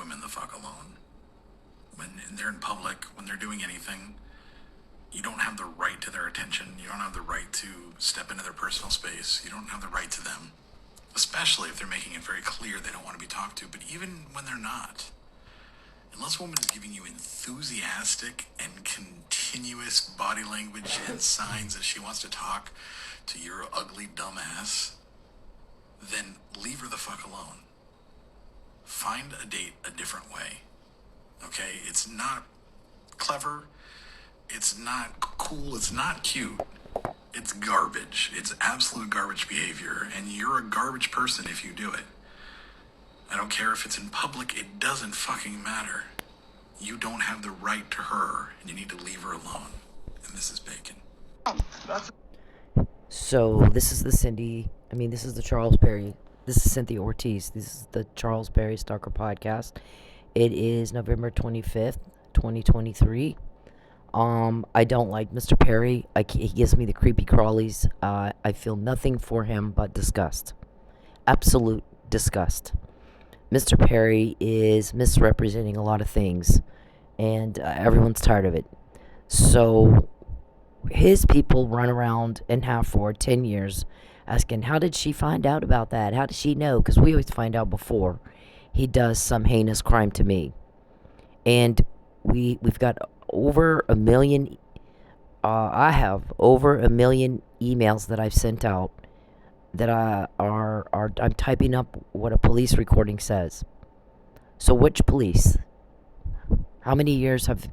women the fuck alone. When they're in public, when they're doing anything, you don't have the right to their attention. You don't have the right to step into their personal space. You don't have the right to them, especially if they're making it very clear they don't want to be talked to. But even when they're not, unless a woman is giving you enthusiastic and continuous body language and signs that she wants to talk to your ugly dumbass, then leave her the fuck alone. Find a date a different way. Okay? It's not clever. It's not cool. It's not cute. It's garbage. It's absolute garbage behavior. And you're a garbage person if you do it. I don't care if it's in public. It doesn't fucking matter. You don't have the right to her, and you need to leave her alone. And this is Bacon. So, this is the Charles Perry. This is Cynthia Ortiz. This is the Charles Perry Stalker Podcast. It is November 25th, 2023. I don't like Mr. Perry. He gives me the creepy crawlies. I feel nothing for him but disgust. Absolute disgust. Mr. Perry is misrepresenting a lot of things, and everyone's tired of it. So, his people run around and have for 10 years asking, how did she find out about that? How did she know? Because we always find out before he does some heinous crime to me. And we've got over 1 million, I have over 1 million emails that I've sent out that I'm typing up what a police recording says. So which police? How many years have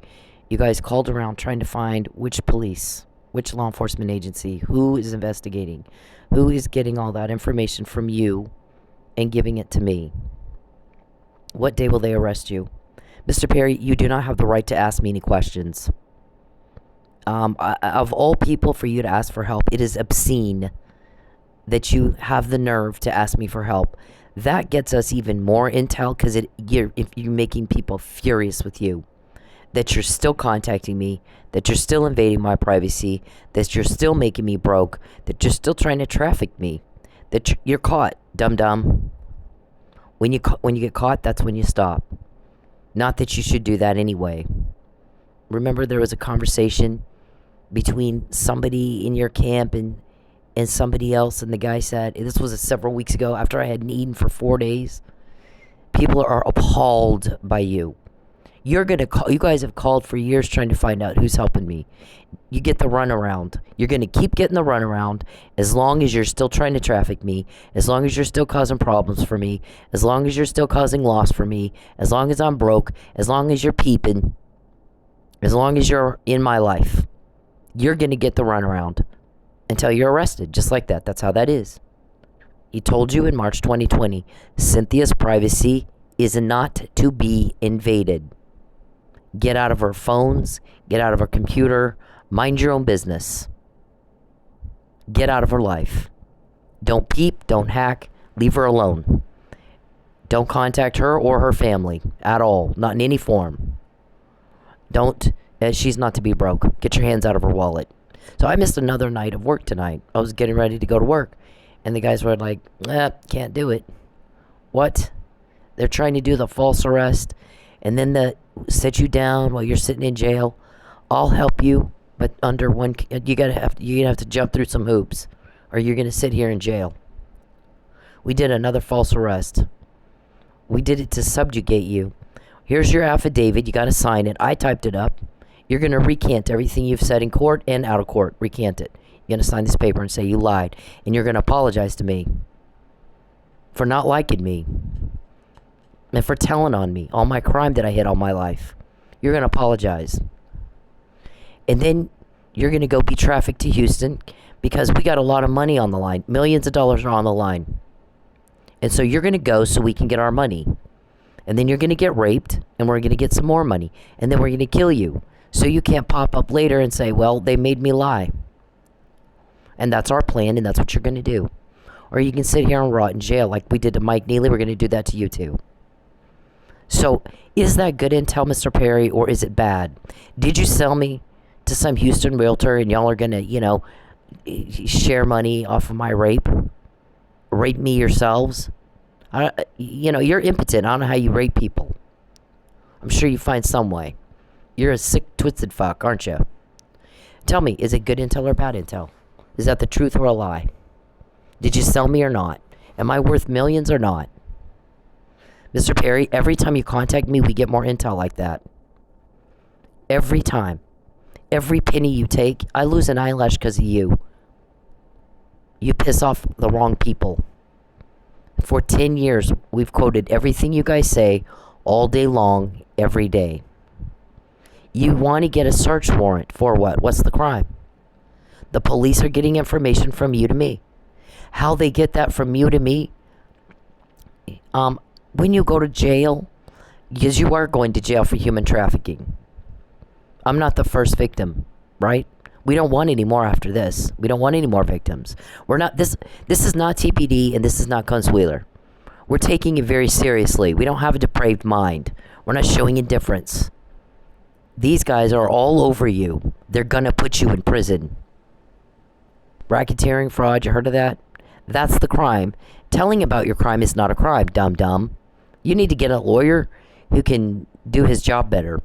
you guys called around trying to find which police, which law enforcement agency, who is investigating, who is getting all that information from you and giving it to me? What day will they arrest you? Mr. Perry, you do not have the right to ask me any questions. Of all people for you to ask for help, it is obscene that you have the nerve to ask me for help. That gets us even more intel because you're making people furious with you. That you're still contacting me, that you're still invading my privacy, that you're still making me broke, that you're still trying to traffic me, that you're caught, dum-dum. When you get caught, that's when you stop. Not that you should do that anyway. Remember there was a conversation between somebody in your camp and somebody else, and the guy said, this was several weeks ago after I hadn't eaten for 4 days, people are appalled by you. You guys have called for years trying to find out who's helping me. You get the runaround. You're going to keep getting the runaround as long as you're still trying to traffic me, as long as you're still causing problems for me, as long as you're still causing loss for me, as long as I'm broke, as long as you're peeping, as long as you're in my life. You're going to get the runaround until you're arrested, just like that. That's how that is. He told you in March 2020, Cynthia's privacy is not to be invaded. Get out of her phones, get out of her computer, mind your own business. Get out of her life. Don't peep, don't hack, leave her alone. Don't contact her or her family at all, not in any form. She's not to be broke. Get your hands out of her wallet. So I missed another night of work tonight. I was getting ready to go to work, and the guys were like, can't do it. What? They're trying to do the false arrest, and then set you down while you're sitting in jail. I'll help you, but under one, you're gonna have to jump through some hoops, or you're gonna sit here in jail. We did another false arrest. We did it to subjugate you. Here's your affidavit. You got to sign it. I typed it up. You're gonna recant everything you've said in court and out of court. Recant it. You're gonna sign this paper and say you lied, and you're gonna apologize to me for not liking me. And for telling on me, all my crime that I hid all my life. You're going to apologize. And then you're going to go be trafficked to Houston because we got a lot of money on the line. Millions of dollars are on the line. And so you're going to go so we can get our money. And then you're going to get raped, and we're going to get some more money. And then we're going to kill you. So you can't pop up later and say, well, they made me lie. And that's our plan, and that's what you're going to do. Or you can sit here and rot in jail like we did to Mike Neely. We're going to do that to you too. So, is that good intel, Mr. Perry, or is it bad? Did you sell me to some Houston realtor and y'all are going to, share money off of my rape? Rape me yourselves? You're impotent. I don't know how you rape people. I'm sure you find some way. You're a sick, twisted fuck, aren't you? Tell me, is it good intel or bad intel? Is that the truth or a lie? Did you sell me or not? Am I worth millions or not? Mr. Perry, every time you contact me, we get more intel like that. Every time. Every penny you take, I lose an eyelash because of you. You piss off the wrong people. For 10 years, we've quoted everything you guys say all day long, every day. You want to get a search warrant for what? What's the crime? The police are getting information from you to me. How they get that from you to me? When you go to jail, because you are going to jail for human trafficking. I'm not the first victim, right? We don't want any more after this. We don't want any more victims. We're not this is not TPD and this is not Consueler. We're taking it very seriously. We don't have a depraved mind. We're not showing indifference. These guys are all over you. They're gonna put you in prison. Racketeering, fraud, you heard of that? That's the crime. Telling about your crime is not a crime, dum-dum. You need to get a lawyer who can do his job better.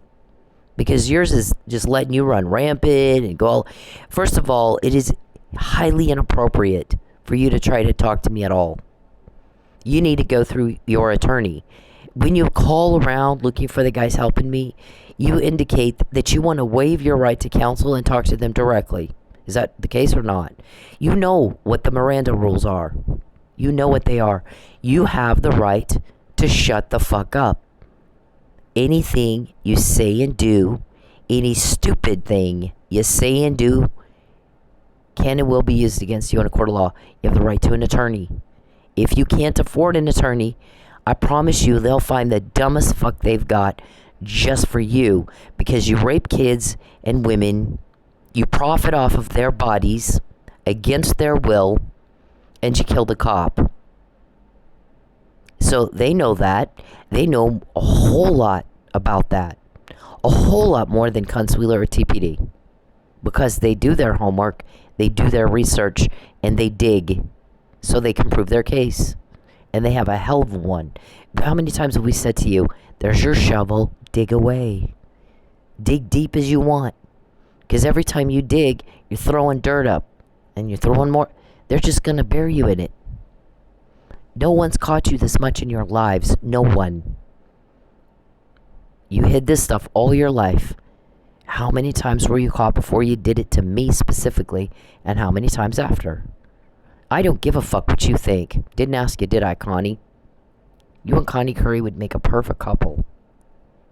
Because yours is just letting you run rampant and go all... First of all, it is highly inappropriate for you to try to talk to me at all. You need to go through your attorney. When you call around looking for the guys helping me, you indicate that you want to waive your right to counsel and talk to them directly. Is that the case or not? You know what the Miranda rules are. You know what they are. You have the right to shut the fuck up. Anything you say and do, any stupid thing you say and do, can and will be used against you in a court of law. You have the right to an attorney. If you can't afford an attorney, I promise you they'll find the dumbest fuck they've got just for you, because you rape kids and women, you profit off of their bodies against their will, and you killed a cop. So they know that. They know a whole lot about that. A whole lot more than Consueler or TPD. Because they do their homework, they do their research, and they dig so they can prove their case. And they have a hell of one. How many times have we said to you, there's your shovel, dig away. Dig deep as you want. Because every time you dig, you're throwing dirt up. And you're throwing more. They're just going to bury you in it. No one's caught you this much in your lives. No one. You hid this stuff all your life. How many times were you caught before you did it to me specifically? And how many times after? I don't give a fuck what you think. Didn't ask you, did I, Connie? You and Connie Curry would make a perfect couple.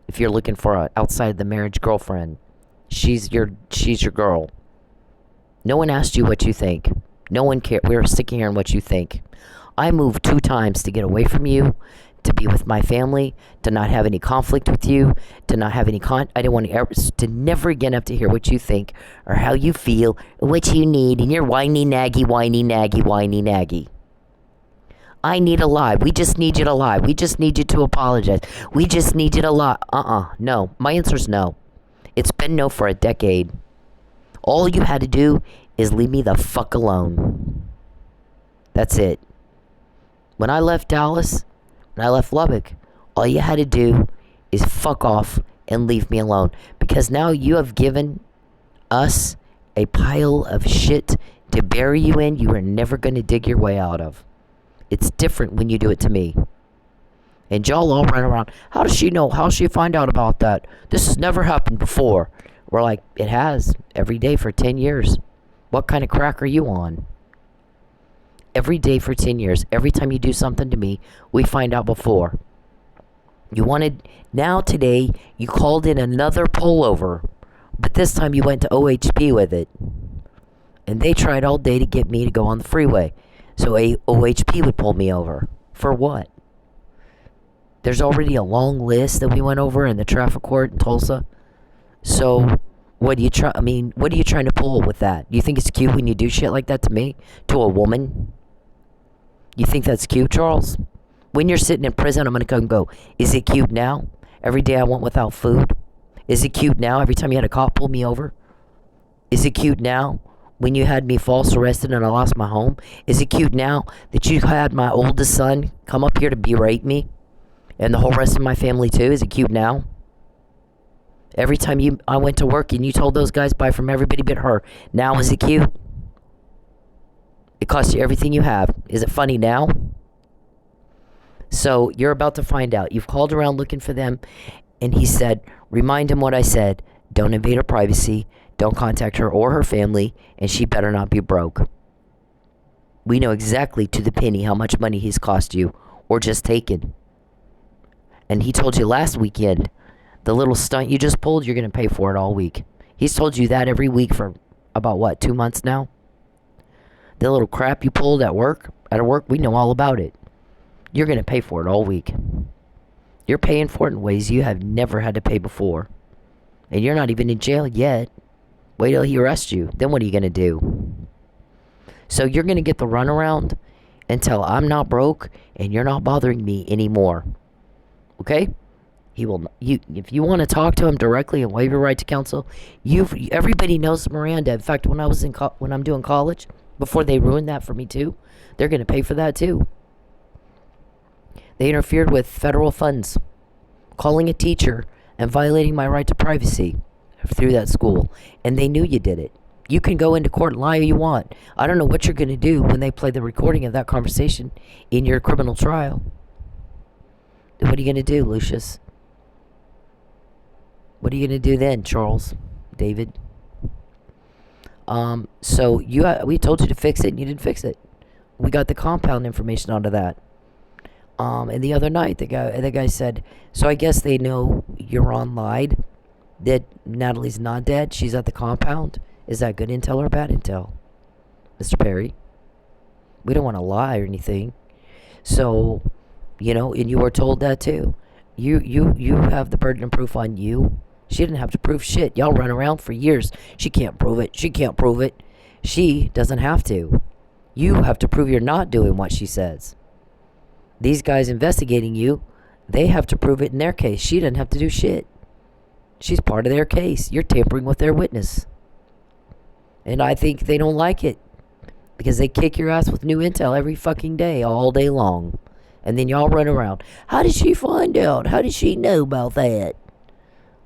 If you're looking for a outside the marriage girlfriend. She's your girl. No one asked you what you think. No one cared. We're sticking here on what you think. I moved 2 times to get away from you, to be with my family, to not have any conflict with you, to not have any I didn't want to never again have to hear what you think or how you feel, or what you need, and you're whiny, naggy, whiny, naggy, whiny, naggy. I need a lie. We just need you to lie. We just need you to apologize. We just need you to lie. No. My answer's no. It's been no for a decade. All you had to do is leave me the fuck alone. That's it. When I left Dallas, when I left Lubbock, all you had to do is fuck off and leave me alone. Because now you have given us a pile of shit to bury you in you are never going to dig your way out of. It's different when you do it to me. And y'all all run around, how does she know? How does she find out about that? This has never happened before. We're like, it has. Every day for 10 years. What kind of crack are you on? Every day for 10 years. Every time you do something to me, we find out before. You wanted, now today, you called in another pullover. But this time you went to OHP with it. And they tried all day to get me to go on the freeway. So OHP would pull me over. For what? There's already a long list that we went over in the traffic court in Tulsa. So, what are you trying to pull with that? You think it's cute when you do shit like that to me? To a woman? You think that's cute, Charles? When you're sitting in prison, I'm going to come and go, is it cute now? Every day I went without food? Is it cute now every time you had a cop pull me over? Is it cute now when you had me false arrested and I lost my home? Is it cute now that you had my oldest son come up here to berate me? And the whole rest of my family too? Is it cute now? Every time I went to work and you told those guys buy from everybody but her. Now is it cute? It costs you everything you have. Is it funny now? So you're about to find out. You've called around looking for them, and he said, remind him what I said. Don't invade her privacy. Don't contact her or her family, and she better not be broke. We know exactly to the penny how much money he's cost you, or just taken. And he told you last weekend, the little stunt you just pulled, you're going to pay for it all week. He's told you that every week for about, what, 2 months now? The little crap you pulled at work, we know all about it. You're going to pay for it all week. You're paying for it in ways you have never had to pay before. And you're not even in jail yet. Wait till he arrests you. Then what are you going to do? So you're going to get the runaround until I'm not broke and you're not bothering me anymore. Okay? He will. If you want to talk to him directly and waive your right to counsel, everybody knows Miranda. In fact, when I'm doing college, before they ruined that for me too, they're going to pay for that too. They interfered with federal funds, calling a teacher and violating my right to privacy through that school. And they knew you did it. You can go into court and lie all you want. I don't know what you're going to do when they play the recording of that conversation in your criminal trial. What are you going to do, Lucius? What are you going to do then, Charles? David? So we told you to fix it and you didn't fix it. We got the compound information onto that. And the other night, the guy said, so I guess they know you're on lied, that Natalie's not dead, she's at the compound. Is that good intel or bad intel, Mr. Perry? We don't want to lie or anything. So, and you were told that too. You have the burden of proof on you. She didn't have to prove shit. Y'all run around for years. She can't prove it. She can't prove it. She doesn't have to. You have to prove you're not doing what she says. These guys investigating you, they have to prove it in their case. She doesn't have to do shit. She's part of their case. You're tampering with their witness. And I think they don't like it. Because they kick your ass with new intel every fucking day, all day long. And then y'all run around. How did she find out? How did she know about that?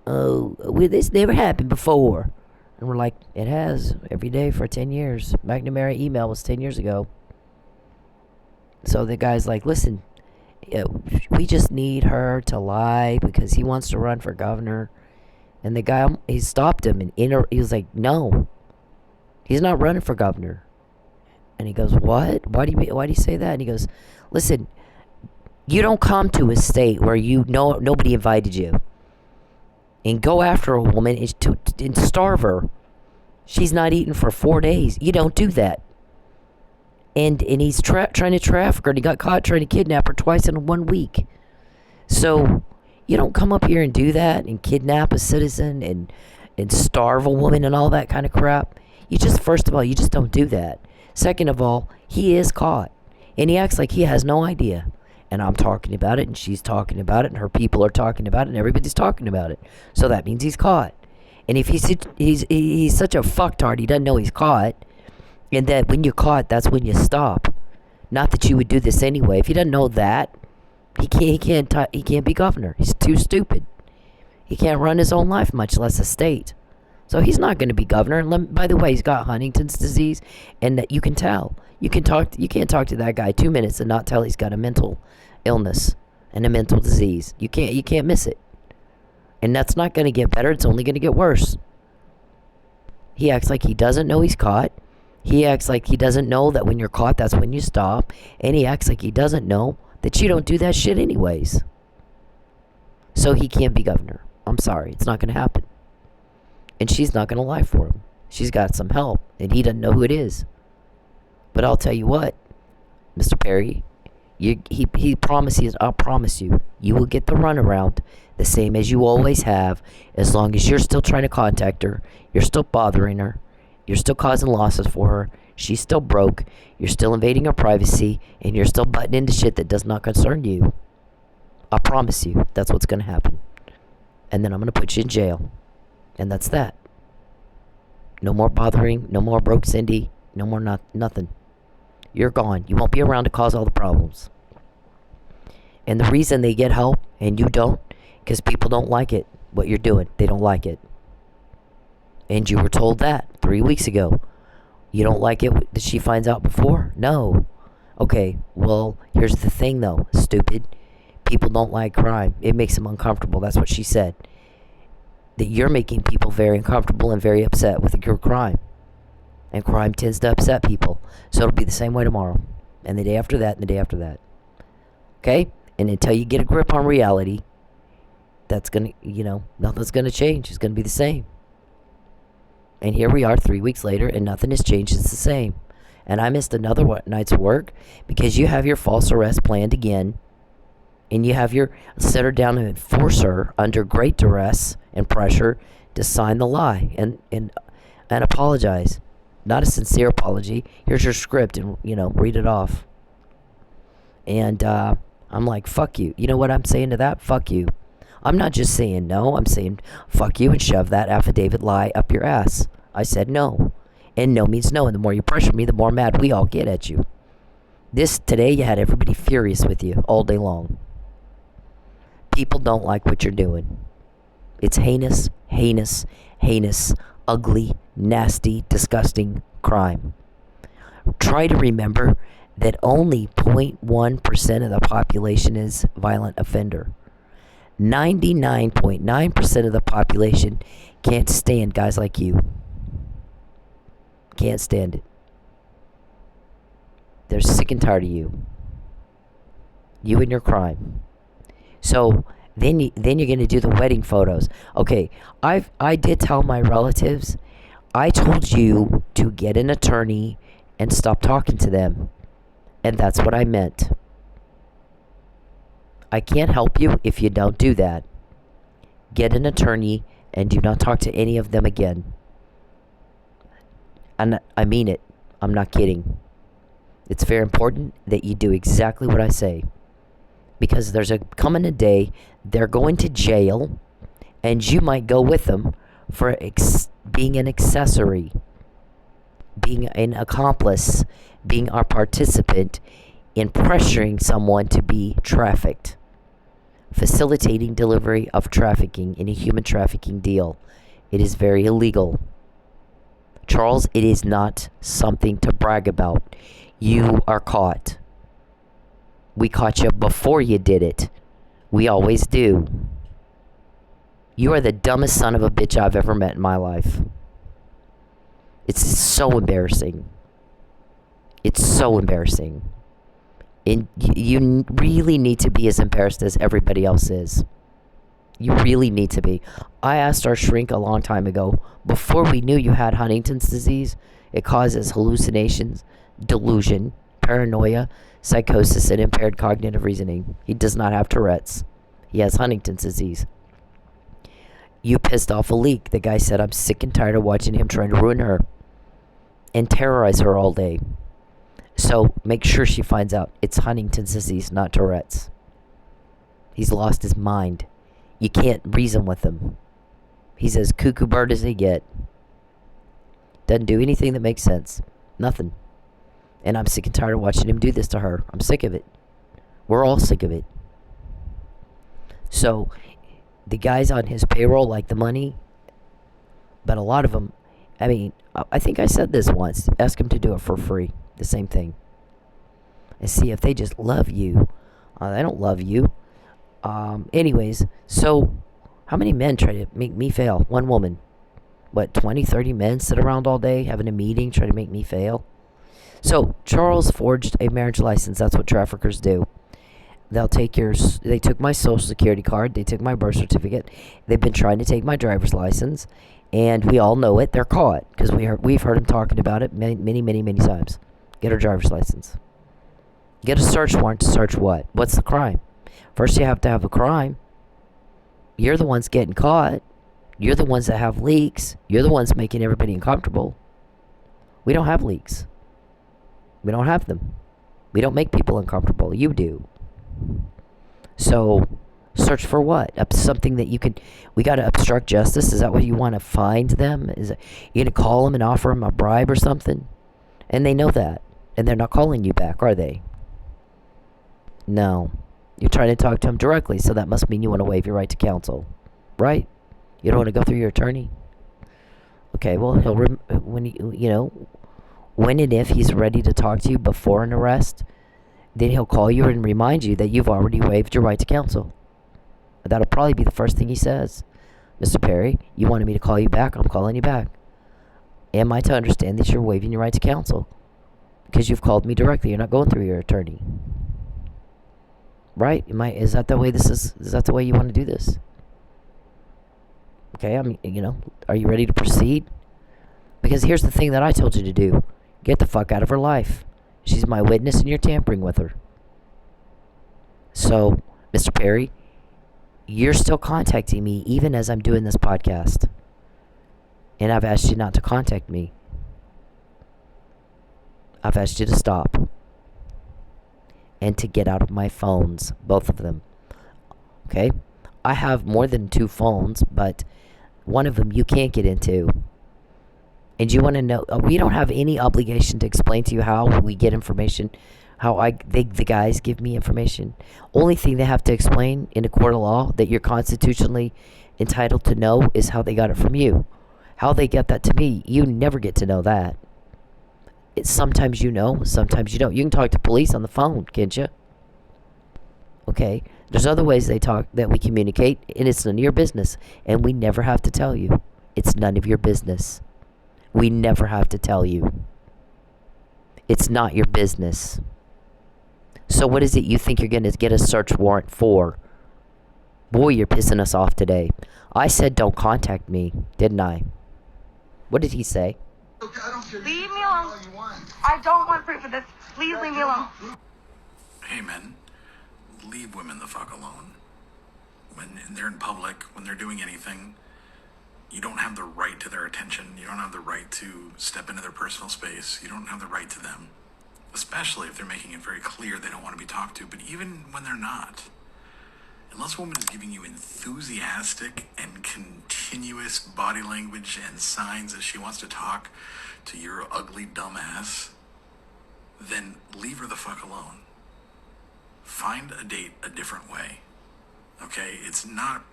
Oh, this never happened before. And we're like, it has every day for 10 years. McNamara email was 10 years ago. So the guy's like, listen, we just need her to lie because he wants to run for governor. And the guy, he stopped him and he was like, no, he's not running for governor. And he goes, what? Why do you say that? And he goes, listen, you don't come to a state where nobody invited you and go after a woman and starve her. She's not eating for 4 days. You don't do that. And he's trying to traffic her, and he got caught trying to kidnap her twice in 1 week. So you don't come up here and do that and kidnap a citizen and starve a woman and all that kind of crap. First of all, you just don't do that. Second of all, he is caught. And he acts like he has no idea. And I'm talking about it, and she's talking about it, and her people are talking about it, and everybody's talking about it. So that means he's caught. And if he's such a fucktard, he doesn't know he's caught. And that when you're caught, that's when you stop. Not that you would do this anyway. If he doesn't know that, he can't be governor. He's too stupid. He can't run his own life, much less a state. So he's not going to be governor. And by the way, he's got Huntington's disease, and that you can tell. You can't talk to that guy 2 minutes and not tell he's got a mental illness and a mental disease. You can't miss it. And that's not going to get better. It's only going to get worse. He acts like he doesn't know he's caught. He acts like he doesn't know that when you're caught, that's when you stop. And he acts like he doesn't know that you don't do that shit anyways. So he can't be governor. I'm sorry. It's not going to happen. And she's not going to lie for him. She's got some help, and he doesn't know who it is. But I'll tell you what, Mr. Perry, he promises, I'll promise you, you will get the runaround the same as you always have, as long as you're still trying to contact her, you're still bothering her, you're still causing losses for her, she's still broke, you're still invading her privacy, and you're still butting into shit that does not concern you. I promise you, that's what's going to happen. And then I'm going to put you in jail. And that's that. No more bothering, no more broke Cindy, no more nothing. You're gone. You won't be around to cause all the problems. And the reason they get help and you don't, because people don't like it. what you're doing. They don't like it. And you were told that 3 weeks ago. You don't like it that she finds out before? No. Okay, well, here's the thing though, stupid. People don't like crime. It makes them uncomfortable. That's what she said. That you're making people very uncomfortable and very upset with your crime. And crime tends to upset people. So it'll be the same way tomorrow. And the day after that, and the day after that. Okay? And until you get a grip on reality, that's going to, nothing's going to change. It's going to be the same. And here we are 3 weeks later, and nothing has changed. It's the same. And I missed another night's work because you have your false arrest planned again. And you have your set her down and force her under great duress and pressure to sign the lie and apologize. Not a sincere apology. Here's your script and, read it off. And I'm like, fuck you. You know what I'm saying to that? Fuck you. I'm not just saying no. I'm saying fuck you and shove that affidavit lie up your ass. I said no. And no means no. And the more you pressure me, the more mad we all get at you. Today you had everybody furious with you all day long. People don't like what you're doing. It's heinous, heinous, heinous, ugly, nasty, disgusting crime. Try to remember that only 0.1% of the population is violent offender. 99.9% of the population can't stand guys like you. Can't stand it. They're sick and tired of you. You and your crime. So then you're going to do the wedding photos. Okay, I did tell my relatives, I told you to get an attorney and stop talking to them. And that's what I meant. I can't help you if you don't do that. Get an attorney and do not talk to any of them again. And I mean it. I'm not kidding. It's very important that you do exactly what I say. Because there's coming a day they're going to jail and you might go with them for being an accessory, being an accomplice, being a participant in pressuring someone to be trafficked, facilitating delivery of trafficking in a human trafficking deal. It is very illegal. Charles, it is not something to brag about. You are caught. We caught you before you did it. We always do. You are the dumbest son of a bitch I've ever met in my life. It's so embarrassing. It's so embarrassing. And you really need to be as embarrassed as everybody else is. You really need to be. I asked our shrink a long time ago, before we knew you had Huntington's disease, it causes hallucinations, delusion, paranoia, psychosis, and impaired cognitive reasoning. He does not have Tourette's. He has Huntington's disease. You pissed off a leak. The guy said, I'm sick and tired of watching him trying to ruin her and terrorize her all day. So make sure she finds out it's Huntington's disease, not Tourette's. He's lost his mind. You can't reason with him. He's as cuckoo bird as they get. Doesn't do anything that makes sense. Nothing. And I'm sick and tired of watching him do this to her. I'm sick of it. We're all sick of it. So, the guys on his payroll like the money, but a lot of them, I think I said this once. Ask them to do it for free. The same thing. And see if they just love you. They don't love you. Anyways, so how many men try to make me fail? One woman. What, 20, 30 men sit around all day having a meeting trying to make me fail? So, Charles forged a marriage license. That's what traffickers do. They took my social security card. They took my birth certificate. They've been trying to take my driver's license. And we all know it. They're caught. Because we've heard them talking about it many, many, many times. Get her driver's license. Get a search warrant to search what? What's the crime? First you have to have a crime. You're the ones getting caught. You're the ones that have leaks. You're the ones making everybody uncomfortable. We don't have leaks. We don't have them. We don't make people uncomfortable. You do. So, search for what? Something that you can... We got to obstruct justice? Is that what you want to find them? Is it, you going to call them and offer them a bribe or something? And they know that. And they're not calling you back, are they? No. You're trying to talk to them directly, so that must mean you want to waive your right to counsel. Right? You don't want to go through your attorney? Okay, well, when and if he's ready to talk to you before an arrest, then he'll call you and remind you that you've already waived your right to counsel. That'll probably be the first thing he says. Mr. Perry, you wanted me to call you back. I'm calling you back. Am I to understand that you're waiving your right to counsel? Because you've called me directly. You're not going through your attorney. Right? Is that the way you want to do this? Okay, are you ready to proceed? Because here's the thing that I told you to do. Get the fuck out of her life. She's my witness and you're tampering with her. So, Mr. Perry, you're still contacting me even as I'm doing this podcast. And I've asked you not to contact me. I've asked you to stop. And to get out of my phones, both of them. Okay? I have more than 2 phones, but one of them you can't get into. And you want to know, we don't have any obligation to explain to you how we get information, how the guys give me information. Only thing they have to explain in a court of law that you're constitutionally entitled to know is how they got it from you. How they get that to me, you never get to know that. Sometimes you know, sometimes you don't. You can talk to police on the phone, can't you? Okay, there's other ways that we communicate, and it's none of your business. And we never have to tell you. It's none of your business. We never have to tell you. It's not your business. So what is it you think you're going to get a search warrant for? Boy, you're pissing us off today. I said don't contact me, didn't I? What did he say? Leave me alone. I don't want proof of this. Please leave me alone. Hey, men, leave women the fuck alone. When they're in public, when they're doing anything, you don't have the right to their attention. You don't have the right to step into their personal space. You don't have the right to them, especially if they're making it very clear they don't want to be talked to. But even when they're not, unless a woman is giving you enthusiastic and continuous body language and signs that she wants to talk to your ugly dumb ass, then leave her the fuck alone. Find a date a different way. Okay? It's not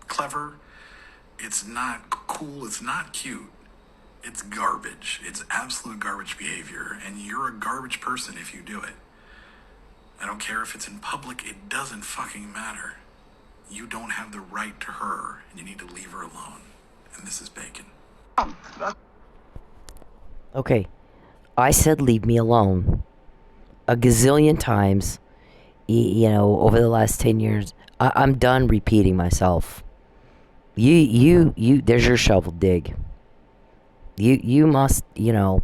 clever. It's not cool. It's not cute. It's garbage. It's absolute garbage behavior. And you're a garbage person if you do it. I don't care if it's in public. It doesn't fucking matter. You don't have the right to her. And you need to leave her alone. And this is Bacon. Okay. I said leave me alone. A gazillion times. Over the last 10 years. I'm done repeating myself. There's your shovel, dig. You must, I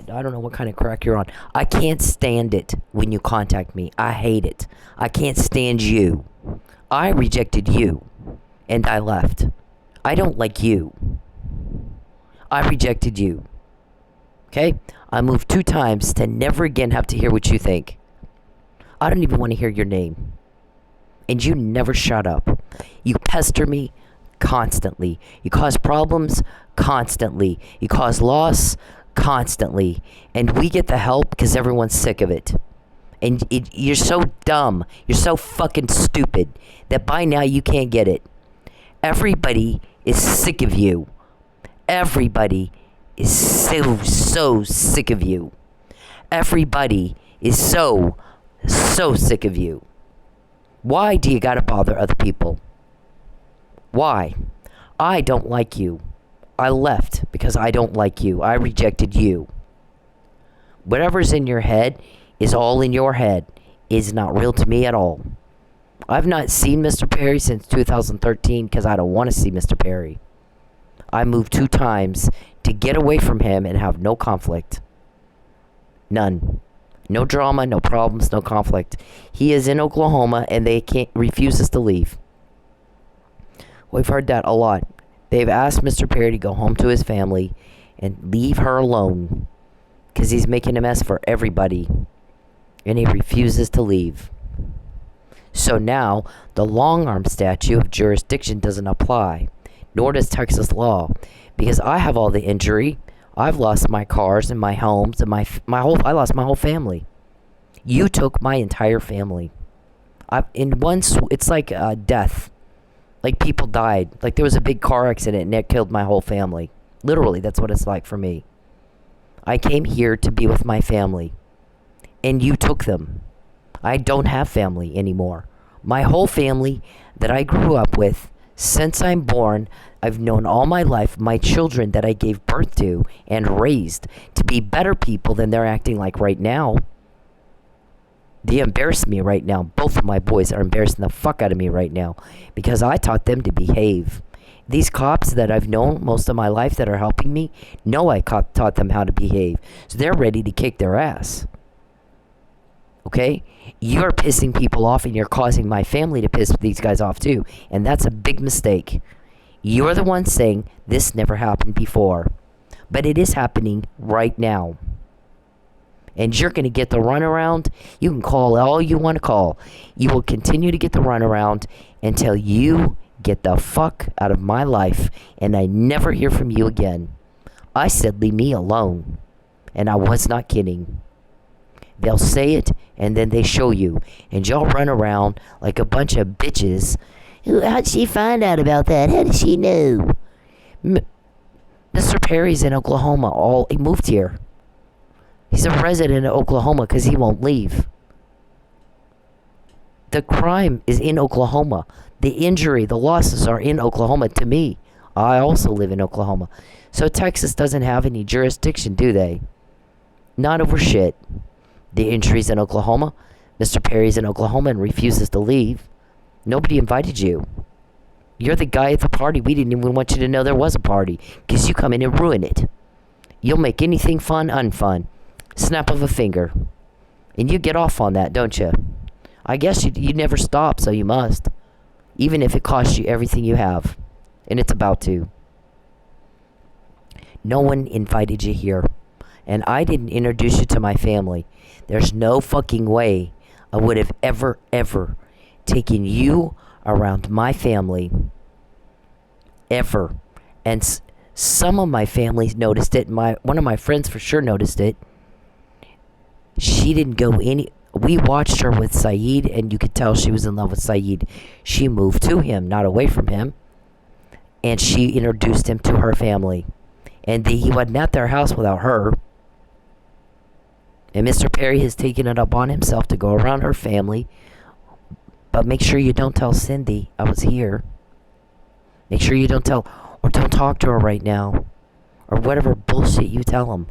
don't know what kind of crack you're on. I can't stand it when you contact me. I hate it. I can't stand you. I rejected you, and I left. I don't like you. I rejected you. Okay? I moved 2 times to never again have to hear what you think. I don't even want to hear your name. And you never shut up. You pester me constantly. You cause problems constantly. You cause loss constantly. And we get the help because everyone's sick of it. And you're so dumb. You're so fucking stupid that by now you can't get it. Everybody is sick of you. Everybody is so sick of you. Everybody is so sick of you. Why do you gotta bother other people? Why? I don't like you. I left because I don't like you. I rejected you. Whatever's in your head is all in your head. It's not real to me at all. I've not seen Mr. Perry since 2013 because I don't want to see Mr. Perry. I moved 2 times to get away from him and have no conflict. None. No drama, no problems, no conflict. He is in Oklahoma and they refuses to leave. We've heard that a lot. They've asked Mr. Perry to go home to his family and leave her alone because he's making a mess for everybody. And he refuses to leave. So now, the long-arm statute of jurisdiction doesn't apply, nor does Texas law, because I have all the injury. I've lost my cars and my homes and I lost my whole family. You took my entire family. It's like death. Like people died. Like there was a big car accident and it killed my whole family. Literally, that's what it's like for me. I came here to be with my family. And you took them. I don't have family anymore. My whole family that I grew up with since I'm born, I've known all my life, my children that I gave birth to and raised to be better people than they're acting like right now. They embarrass me right now. Both of my boys are embarrassing the fuck out of me right now because I taught them to behave. These cops that I've known most of my life that are helping me know I taught them how to behave. So they're ready to kick their ass. Okay? You're pissing people off and you're causing my family to piss these guys off too. And that's a big mistake. You're the one saying this never happened before. But it is happening right now. And you're going to get the runaround. You can call all you want to call. You will continue to get the runaround until you get the fuck out of my life and I never hear from you again. I said leave me alone. And I was not kidding. They'll say it and then they show you. And y'all run around like a bunch of bitches. How'd she find out about that? How did she know? Mr. Perry's in Oklahoma. He moved here. He's a resident of Oklahoma because he won't leave. The crime is in Oklahoma. The injury, the losses are in Oklahoma to me. I also live in Oklahoma. So Texas doesn't have any jurisdiction, do they? Not over shit. The injury's in Oklahoma. Mr. Perry's in Oklahoma and refuses to leave. Nobody invited you. You're the guy at the party. We didn't even want you to know there was a party because you come in and ruin it. You'll make anything fun unfun. Snap of a finger. And you get off on that, don't you? I guess you never stop, so you must. Even if it costs you everything you have. And it's about to. No one invited you here. And I didn't introduce you to my family. There's no fucking way I would have ever taken you around my family. Ever. And some of my family noticed it. One of my friends for sure noticed it. She didn't go any... We watched her with Saeed, and you could tell she was in love with Saeed. She moved to him, not away from him. And she introduced him to her family. And he wasn't at their house without her. And Mr. Perry has taken it upon himself to go around her family. But make sure you don't tell Cindy I was here. Make sure you don't tell... Or don't talk to her right now. Or whatever bullshit you tell them.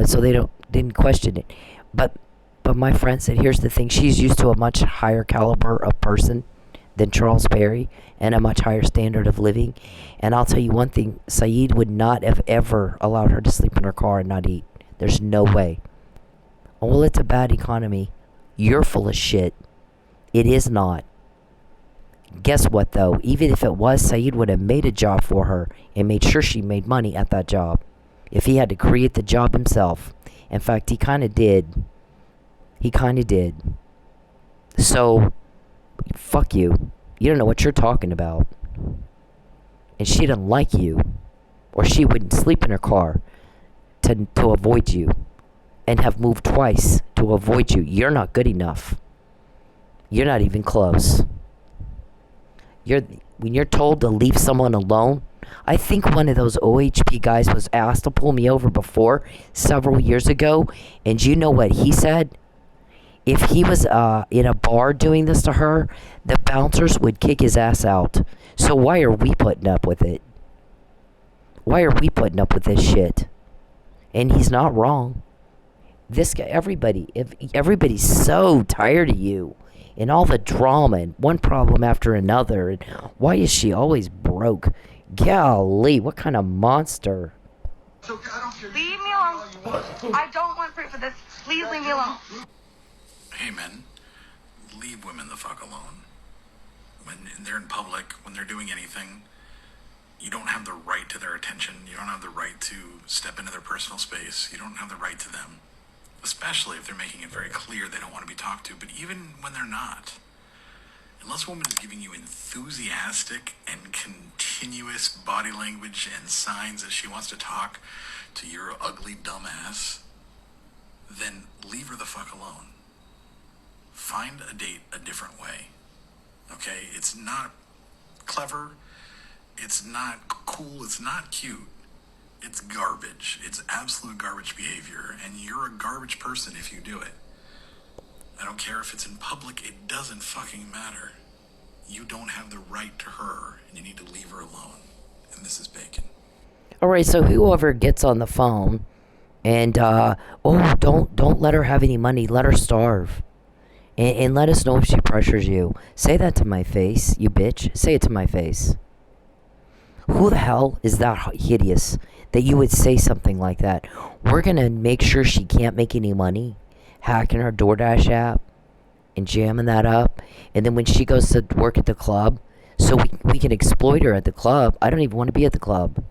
So they didn't question it. But my friend said, here's the thing. She's used to a much higher caliber of person than Charles Perry. And a much higher standard of living. And I'll tell you one thing. Saeed would not have ever allowed her to sleep in her car and not eat. There's no way. Oh, well, it's a bad economy. You're full of shit. It is not. Guess what, though? Even if it was, Saeed would have made a job for her and made sure she made money at that job. If he had to create the job himself. In fact, he kind of did. He kind of did. So, fuck you. You don't know what you're talking about. And she doesn't like you. Or she wouldn't sleep in her car to avoid you. And have moved twice to avoid you. You're not good enough. You're not even close. When you're told to leave someone alone, I think one of those OHP guys was asked to pull me over before, several years ago, and you know what he said? If he was in a bar doing this to her, the bouncers would kick his ass out. So why are we putting up with it? Why are we putting up with this shit? And he's not wrong. This guy, everybody's so tired of you. And all the drama and one problem after another. And why is she always broke? Golly, what kind of monster? Leave me alone. I don't want proof of this. Please leave me alone. Hey, men, leave women the fuck alone. When they're in public, when they're doing anything, you don't have the right to their attention. You don't have the right to step into their personal space. You don't have the right to them. Especially if they're making it very clear they don't want to be talked to. But even when they're not, unless a woman is giving you enthusiastic and continuous body language and signs that she wants to talk to your ugly dumbass, then leave her the fuck alone. Find a date a different way. Okay? It's not clever. It's not cool. It's not cute. It's garbage. It's absolute garbage behavior, and you're a garbage person if you do it. I don't care if it's in public. It doesn't fucking matter. You don't have the right to her, and you need to leave her alone. And this is Bacon. All right, so whoever gets on the phone and don't let her have any money. Let her starve. And let us know if she pressures you. Say that to my face, you bitch. Say it to my face. Who the hell is that hideous that you would say something like that? We're going to make sure she can't make any money, hacking her DoorDash app and jamming that up. And then when she goes to work at the club, so we can exploit her at the club. I don't even want to be at the club.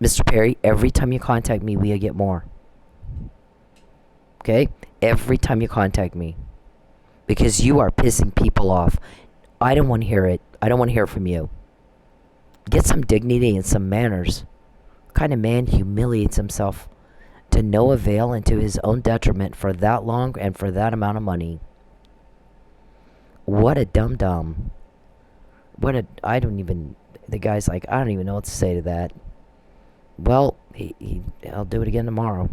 Mr. Perry, every time you contact me, we get more. Okay? Every time you contact me. Because you are pissing people off. I don't want to hear it. I don't want to hear it from you. Get some dignity and some manners. What kind of man humiliates himself to no avail and to his own detriment for that long and for that amount of money? What a dum-dum. The guy's like, I don't even know what to say to that. Well, I'll do it again tomorrow.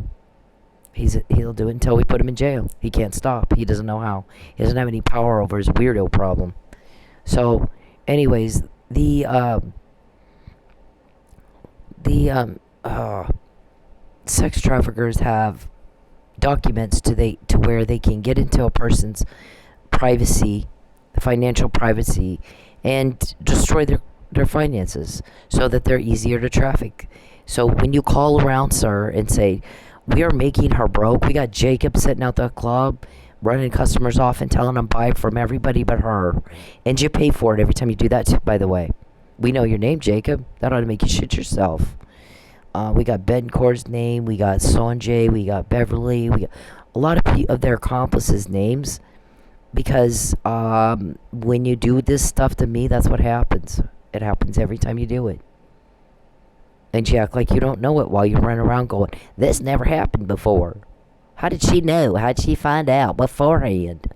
He'll do it until we put him in jail. He can't stop. He doesn't know how. He doesn't have any power over his weirdo problem. So, anyways, the sex traffickers have documents to where they can get into a person's privacy, financial privacy, and destroy their finances so that they're easier to traffic. So when you call around, sir, and say, we are making her broke, we got Jacob sitting out the club running customers off and telling them buy from everybody but her, and you pay for it every time you do that too, by the way. We know your name, Jacob. That ought to make you shit yourself. We got Bencor's name, we got Sanjay, we got Beverly, we got a lot of their accomplices' names, because when you do this stuff to me, that's what happens. It happens every time you do it. And you act like you don't know it while you run around going, this never happened before. How did she know? How did she find out beforehand?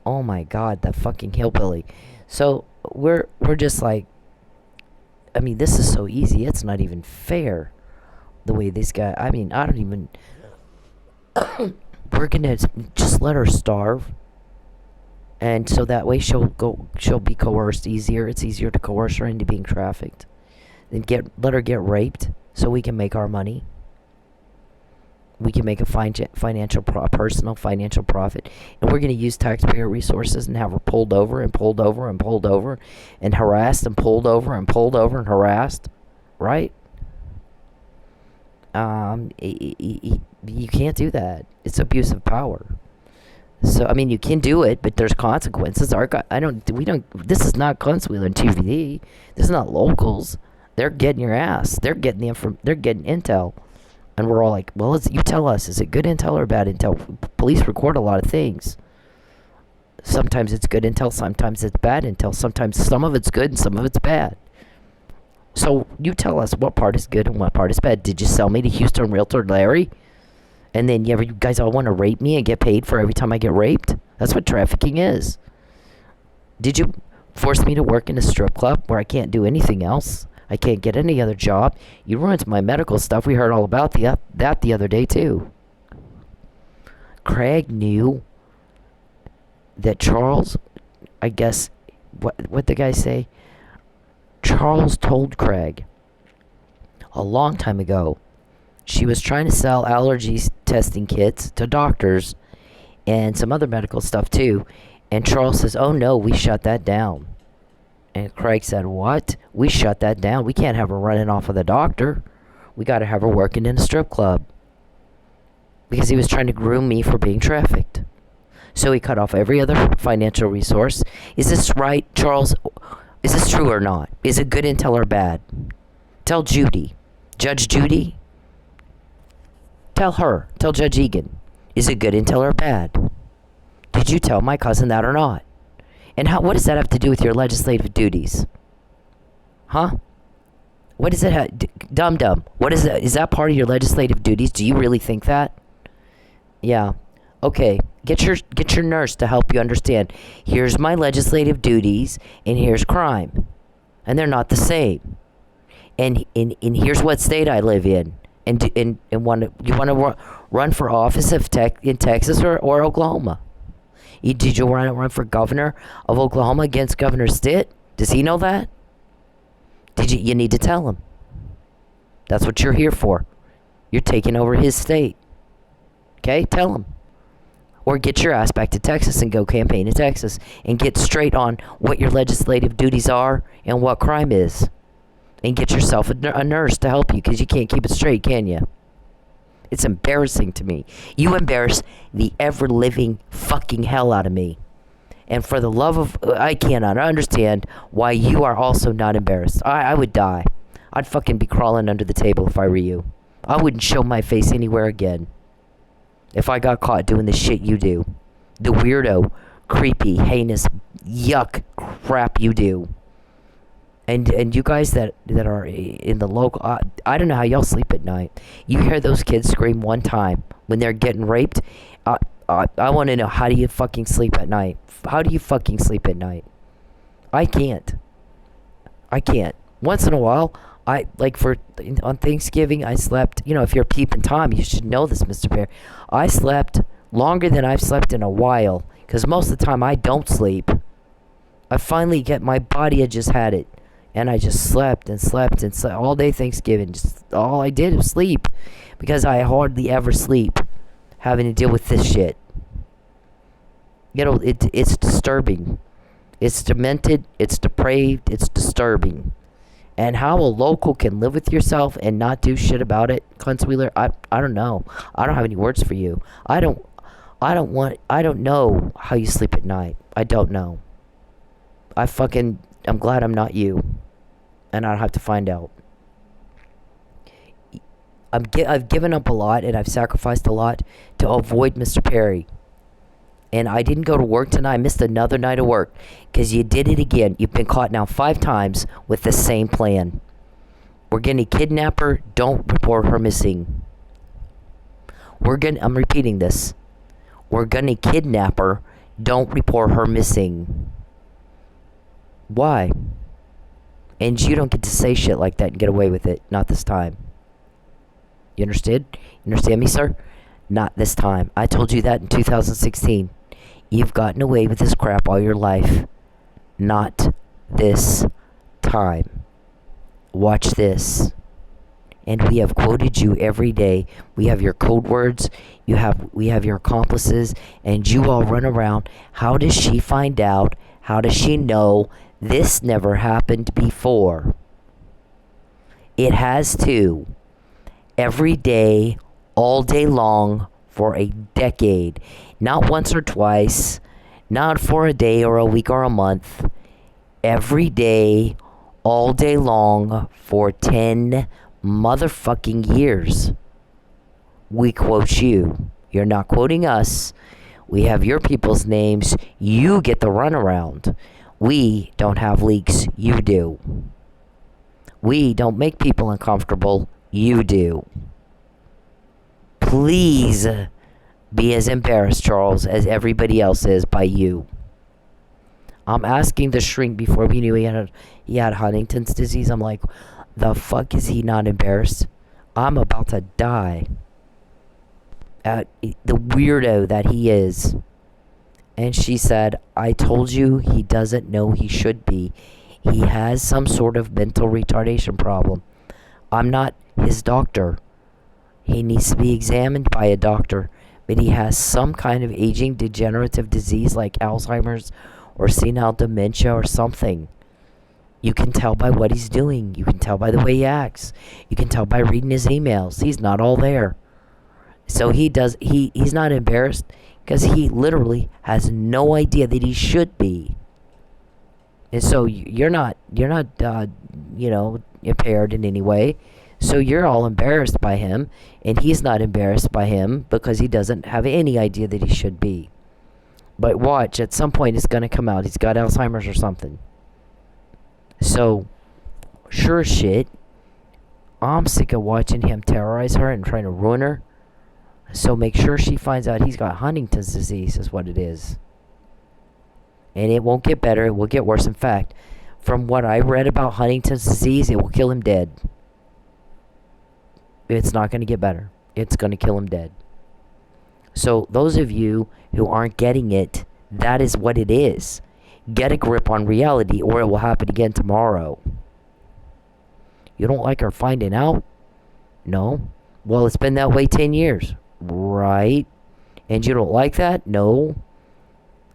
Oh my God, that fucking hillbilly. So we're just like, I mean, this is so easy. It's not even fair. The way this guy, I mean, I don't even. We're gonna just let her starve, and so that way she'll be coerced easier. It's easier to coerce her into being trafficked than let her get raped, so we can make our money. We can make a personal financial profit, and we're gonna use taxpayer resources and have her pulled over and pulled over and pulled over, and harassed and pulled over and pulled over and harassed, right? You can't do that. It's abuse of power. So I mean, you can do it, but there's consequences. This is not Gunswheeler TV. This is not locals. They're getting your ass. They're getting they're getting intel, and we're all like, well, you tell us, is it good intel or bad intel? Police record a lot of things. Sometimes it's good intel, sometimes it's bad intel. Sometimes some of it's good and some of it's bad. So you tell us what part is good and what part is bad. Did you sell me to Houston Realtor Larry? And then you guys all want to rape me and get paid for every time I get raped? That's what trafficking is. Did you force me to work in a strip club where I can't do anything else? I can't get any other job. You ruined my medical stuff. We heard all about that the other day too. Craig knew that Charles, I guess, what the guy say? Charles told Craig a long time ago she was trying to sell allergy testing kits to doctors and some other medical stuff too. And Charles says, oh no, we shut that down. And Craig said, what? We shut that down. We can't have her running off with a doctor. We got to have her working in a strip club. Because he was trying to groom me for being trafficked. So he cut off every other financial resource. Is this right, Charles? Is this true or not? Is it good intel or bad? Tell Judy. Judge Judy? Tell her. Tell Judge Egan. Is it good intel or bad? Did you tell my cousin that or not? And what does that have to do with your legislative duties? Huh? What does it have? Dum-dum. What is that? Is that part of your legislative duties? Do you really think that? Yeah. Okay. Get your nurse to help you understand. Here's my legislative duties, and here's crime, and they're not the same. And here's what state I live in. And you want to run for office in Texas or Oklahoma? Did you want to run for governor of Oklahoma against Governor Stitt? Does he know that? You need to tell him. That's what you're here for. You're taking over his state. Okay? Tell him. Or get your ass back to Texas and go campaign in Texas and get straight on what your legislative duties are and what crime is. And get yourself a nurse to help you, because you can't keep it straight, can you? It's embarrassing to me. You embarrass the ever-living fucking hell out of me. And for the love of... I cannot understand why you are also not embarrassed. I would die. I'd fucking be crawling under the table if I were you. I wouldn't show my face anywhere again if I got caught doing the shit you do. The weirdo, creepy, heinous, yuck crap you do. And you guys that are in the local... I don't know how y'all sleep at night. You hear those kids scream one time when they're getting raped. I want to know, how do you fucking sleep at night? How do you fucking sleep at night? I can't. Once in a while, on Thanksgiving, I slept... if you're peeping Tom, you should know this, Mr. Bear. I slept longer than I've slept in a while, because most of the time I don't sleep. I finally get... My body had just had it. And I just slept and slept and slept all day Thanksgiving. Just all I did was sleep, because I hardly ever sleep, having to deal with this shit. It's disturbing. It's demented. It's depraved. It's disturbing. And how a local can live with yourself and not do shit about it, Cunt Wheeler, I don't know. I don't have any words for you. I don't know how you sleep at night. I don't know. I'm glad I'm not you, and I don't have to find out. I've given up a lot, and I've sacrificed a lot to avoid Mr. Perry. And I didn't go to work tonight. I missed another night of work, because you did it again. You've been caught now 5 times with the same plan. We're gonna kidnap her. Don't report her missing. I'm repeating this. We're gonna kidnap her. Don't report her missing. Why? And you don't get to say shit like that and get away with it. Not this time. You understood? You understand me, sir? Not this time. I told you that in 2016. You've gotten away with this crap all your life. Not this time. Watch this. And we have quoted you every day. We have your code words. We have your accomplices. And you all run around. How does she find out? How does she know? This never happened before. It has to. Every day, all day long, for a decade. Not once or twice. Not for a day or a week or a month. Every day, all day long, for 10 motherfucking years. We quote you. You're not quoting us. We have your people's names. You get the runaround. We don't have leaks. You do. We don't make people uncomfortable. You do. Please be as embarrassed, Charles, as everybody else is by you. I'm asking the shrink before we knew he had Huntington's disease. I'm like, the fuck is he not embarrassed? I'm about to die. At the weirdo that he is. And she said, I told you he doesn't know he should be. He has some sort of mental retardation problem. I'm not his doctor. He needs to be examined by a doctor. But he has some kind of aging degenerative disease like Alzheimer's or senile dementia or something. You can tell by what he's doing. You can tell by the way he acts. You can tell by reading his emails. He's not all there. So he's not embarrassed because he literally has no idea that he should be. And so you're not impaired in any way. So you're all embarrassed by him, and he's not embarrassed by him because he doesn't have any idea that he should be. But watch, at some point it's going to come out. He's got Alzheimer's or something. So, sure as shit, I'm sick of watching him terrorize her and trying to ruin her. So make sure she finds out he's got Huntington's disease is what it is. And it won't get better. It will get worse. In fact, from what I read about Huntington's disease, it will kill him dead. It's not going to get better. It's going to kill him dead. So those of you who aren't getting it, that is what it is. Get a grip on reality or it will happen again tomorrow. You don't like her finding out? No. Well, it's been that way 10 years. Right. And you don't like that? No.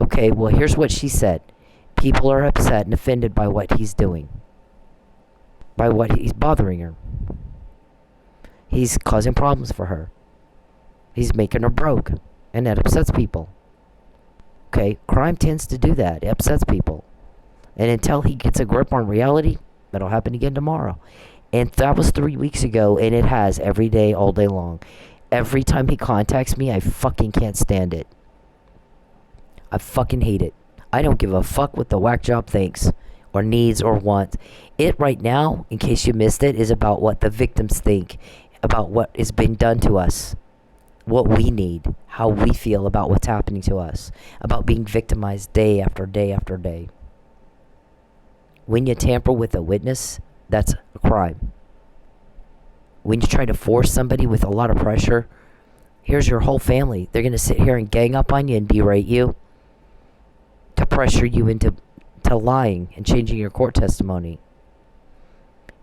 Okay, well, here's what she said. People are upset and offended by what he's doing. By what he's bothering her. He's causing problems for her. He's making her broke. And that upsets people. Okay, crime tends to do that. It upsets people. And until he gets a grip on reality, that'll happen again tomorrow. And that was 3 weeks ago, and it has every day, all day long. Every time he contacts me, I fucking can't stand it. I fucking hate it. I don't give a fuck what the whack job thinks, or needs, or wants. It right now, in case you missed it, is about what the victims think, about what is being done to us, what we need, how we feel about what's happening to us, about being victimized day after day after day. When you tamper with a witness, that's a crime. When you try to force somebody with a lot of pressure, here's your whole family. They're going to sit here and gang up on you and berate you to pressure you into lying and changing your court testimony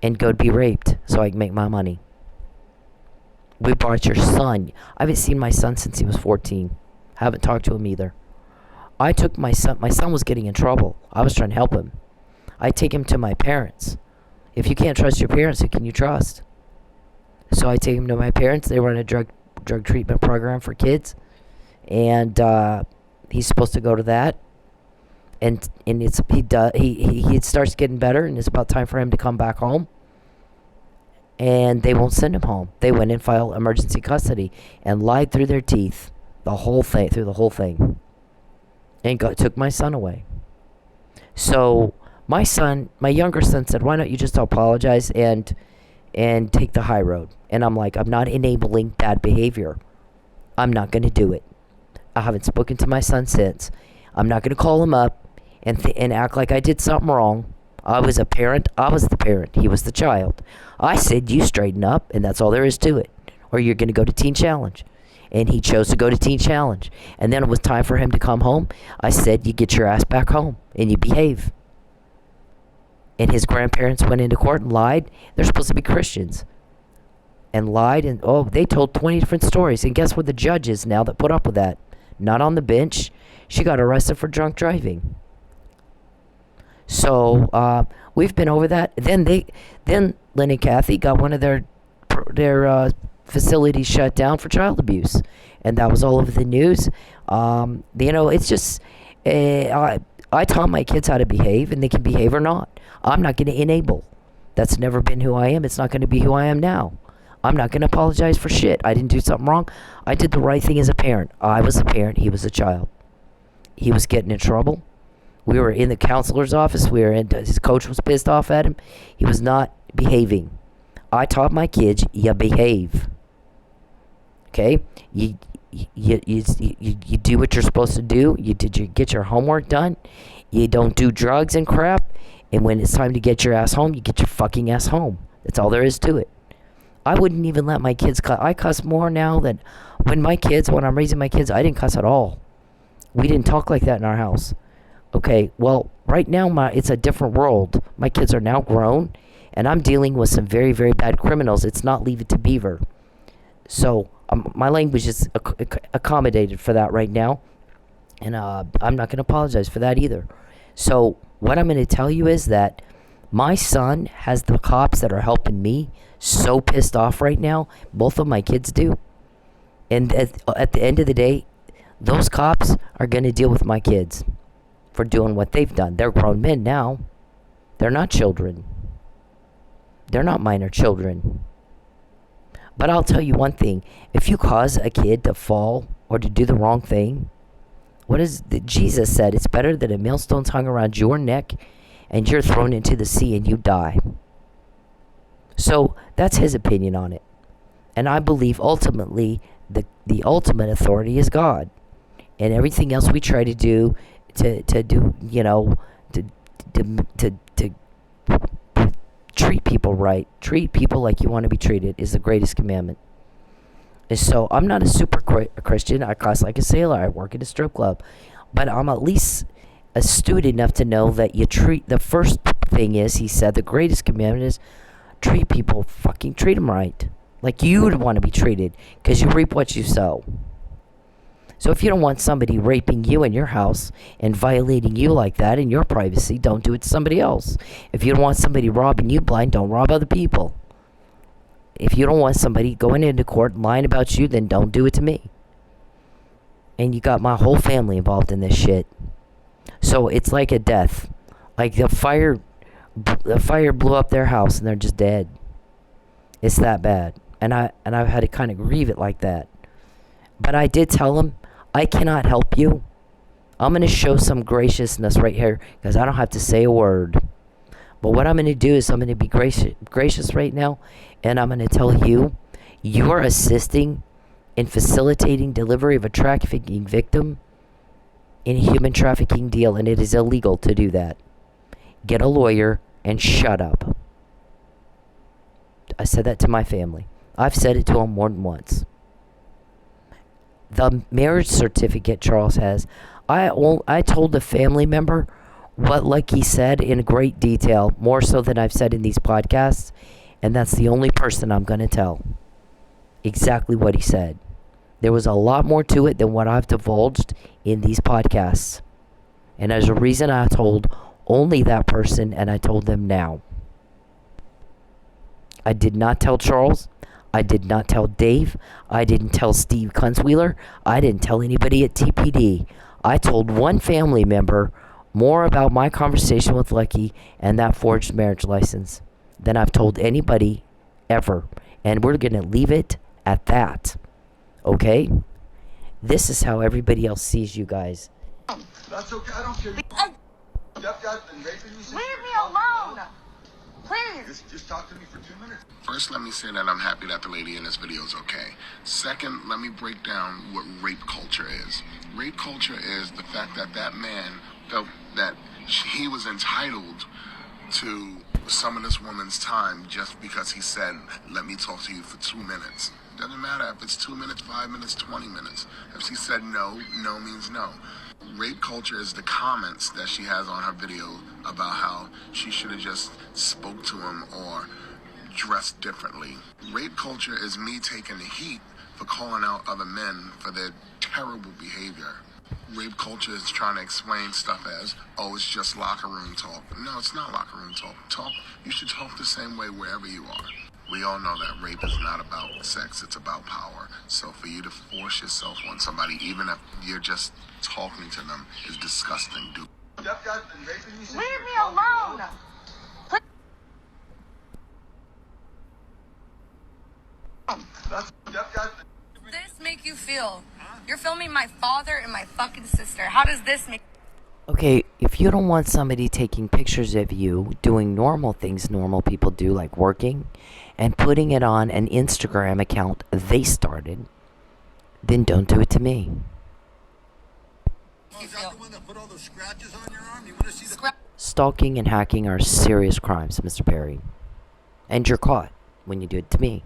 and go be raped so I can make my money. We brought your son. I haven't seen my son since he was 14. Haven't talked to him either. I took my son. My son was getting in trouble. I was trying to help him. I take him to my parents. If you can't trust your parents, who can you trust? So I take him to my parents. They run a drug treatment program for kids, and he's supposed to go to that. And he starts getting better, and it's about time for him to come back home. And they won't send him home. They went and filed emergency custody and lied through their teeth through the whole thing, and took my son away. So my younger son said, "Why don't you just apologize and take the high road?" And I'm like, I'm not enabling bad behavior. I'm not going to do it. I haven't spoken to my son since. I'm not going to call him up and act like I did something wrong. I was a parent. I was the parent. He was the child. I said, you straighten up, and that's all there is to it. Or you're going to go to Teen Challenge. And he chose to go to Teen Challenge. And then it was time for him to come home. I said, you get your ass back home, and you behave. And his grandparents went into court and lied. They're supposed to be Christians. And lied, and they told 20 different stories. And guess what the judge is now that put up with that? Not on the bench. She got arrested for drunk driving. So we've been over that. Then Lynn and Kathy got one of their facilities shut down for child abuse, and that was all over the news. It's just I taught my kids how to behave, and they can behave or not. I'm not going to enable. That's never been who I am. It's not going to be who I am now. I'm not going to apologize for shit. I didn't do something wrong. I did the right thing as a parent. I was a parent. He was a child. He was getting in trouble. We were in the counselor's office. His coach was pissed off at him. He was not behaving. I taught my kids, you behave. Okay? You do what you're supposed to do. You get your homework done. You don't do drugs and crap. And when it's time to get your ass home, you get your fucking ass home. That's all there is to it. I wouldn't even let my kids cuss. I cuss more now than when I'm raising my kids, I didn't cuss at all. We didn't talk like that in our house. Okay, well, right now it's a different world. My kids are now grown, and I'm dealing with some very, very bad criminals. It's not Leave It to Beaver. So my language is accommodated for that right now, and I'm not going to apologize for that either. So what I'm going to tell you is that my son has the cops that are helping me so pissed off right now. Both of my kids do. And at the end of the day, those cops are going to deal with my kids for doing what they've done. They're grown men now. They're not children. They're not minor children. But I'll tell you one thing. If you cause a kid to fall or to do the wrong thing, Jesus said, it's better that a millstone's hung around your neck and you're thrown into the sea and you die. So that's his opinion on it. And I believe ultimately the ultimate authority is God. And everything else we try to do to do, to treat people right, treat people like you want to be treated is the greatest commandment. And so I'm not a super Christian. I cuss like a sailor. I work at a strip club. But I'm at least astute enough to know that the first thing is, he said, the greatest commandment is treat people, fucking treat them right. Like you would want to be treated, because you reap what you sow. So if you don't want somebody raping you in your house and violating you like that in your privacy, don't do it to somebody else. If you don't want somebody robbing you blind, don't rob other people. If you don't want somebody going into court lying about you, then don't do it to me. And you got my whole family involved in this shit. So it's like a death. Like the fire blew up their house and they're just dead. It's that bad. And I've had to kind of grieve it like that. But I did tell him, I cannot help you. I'm going to show some graciousness right here, because I don't have to say a word. But what I'm going to do is I'm going to be gracious right now, and I'm going to tell you, you are assisting in facilitating delivery of a trafficking victim in a human trafficking deal, and it is illegal to do that. Get a lawyer and shut up. I said that to my family. I've said it to them more than once. The marriage certificate Charles has, I told the family member what Lucky said in great detail, more so than I've said in these podcasts, and that's the only person I'm going to tell exactly what he said. There was a lot more to it than what I've divulged in these podcasts. And there's a reason I told only that person, and I told them now. I did not tell Charles. I did not tell Dave. I didn't tell Steve Kunzweiler. I didn't tell anybody at TPD. I told one family member more about my conversation with Lucky and that forged marriage license than I've told anybody ever. And we're going to leave it at that. Okay? This is how everybody else sees you guys. That's okay. I don't care. Leave me alone. Please. Just talk to me for 2 minutes. First, let me say that I'm happy that the lady in this video is okay. Second, let me break down what rape culture is. Rape culture is the fact that that man felt that he was entitled to some of this woman's time just because he said, let me talk to you for 2 minutes. Doesn't matter if it's 2 minutes, 5 minutes, 20 minutes. If she said no, no means no. Rape culture is the comments that she has on her video about how she should have just spoke to him or dressed differently. Rape culture is me taking the heat for calling out other men for their terrible behavior. Rape culture is trying to explain stuff as, oh, it's just locker room talk. No, it's not locker room talk. You should talk the same way wherever you are. We all know that rape is not about sex, it's about power. So for you to force yourself on somebody, even if you're just talking to them, is disgusting, dude. Leave me alone. This make you feel? You're filming my father and my fucking sister. How does this make? Okay, if you don't want somebody taking pictures of you doing normal things normal people do, like working, and putting it on an Instagram account they started, then don't do it to me. Oh, is that the one that put all those scratches on your arm? You want to see the... Stalking and hacking are serious crimes, Mr. Perry. And you're caught when you do it to me.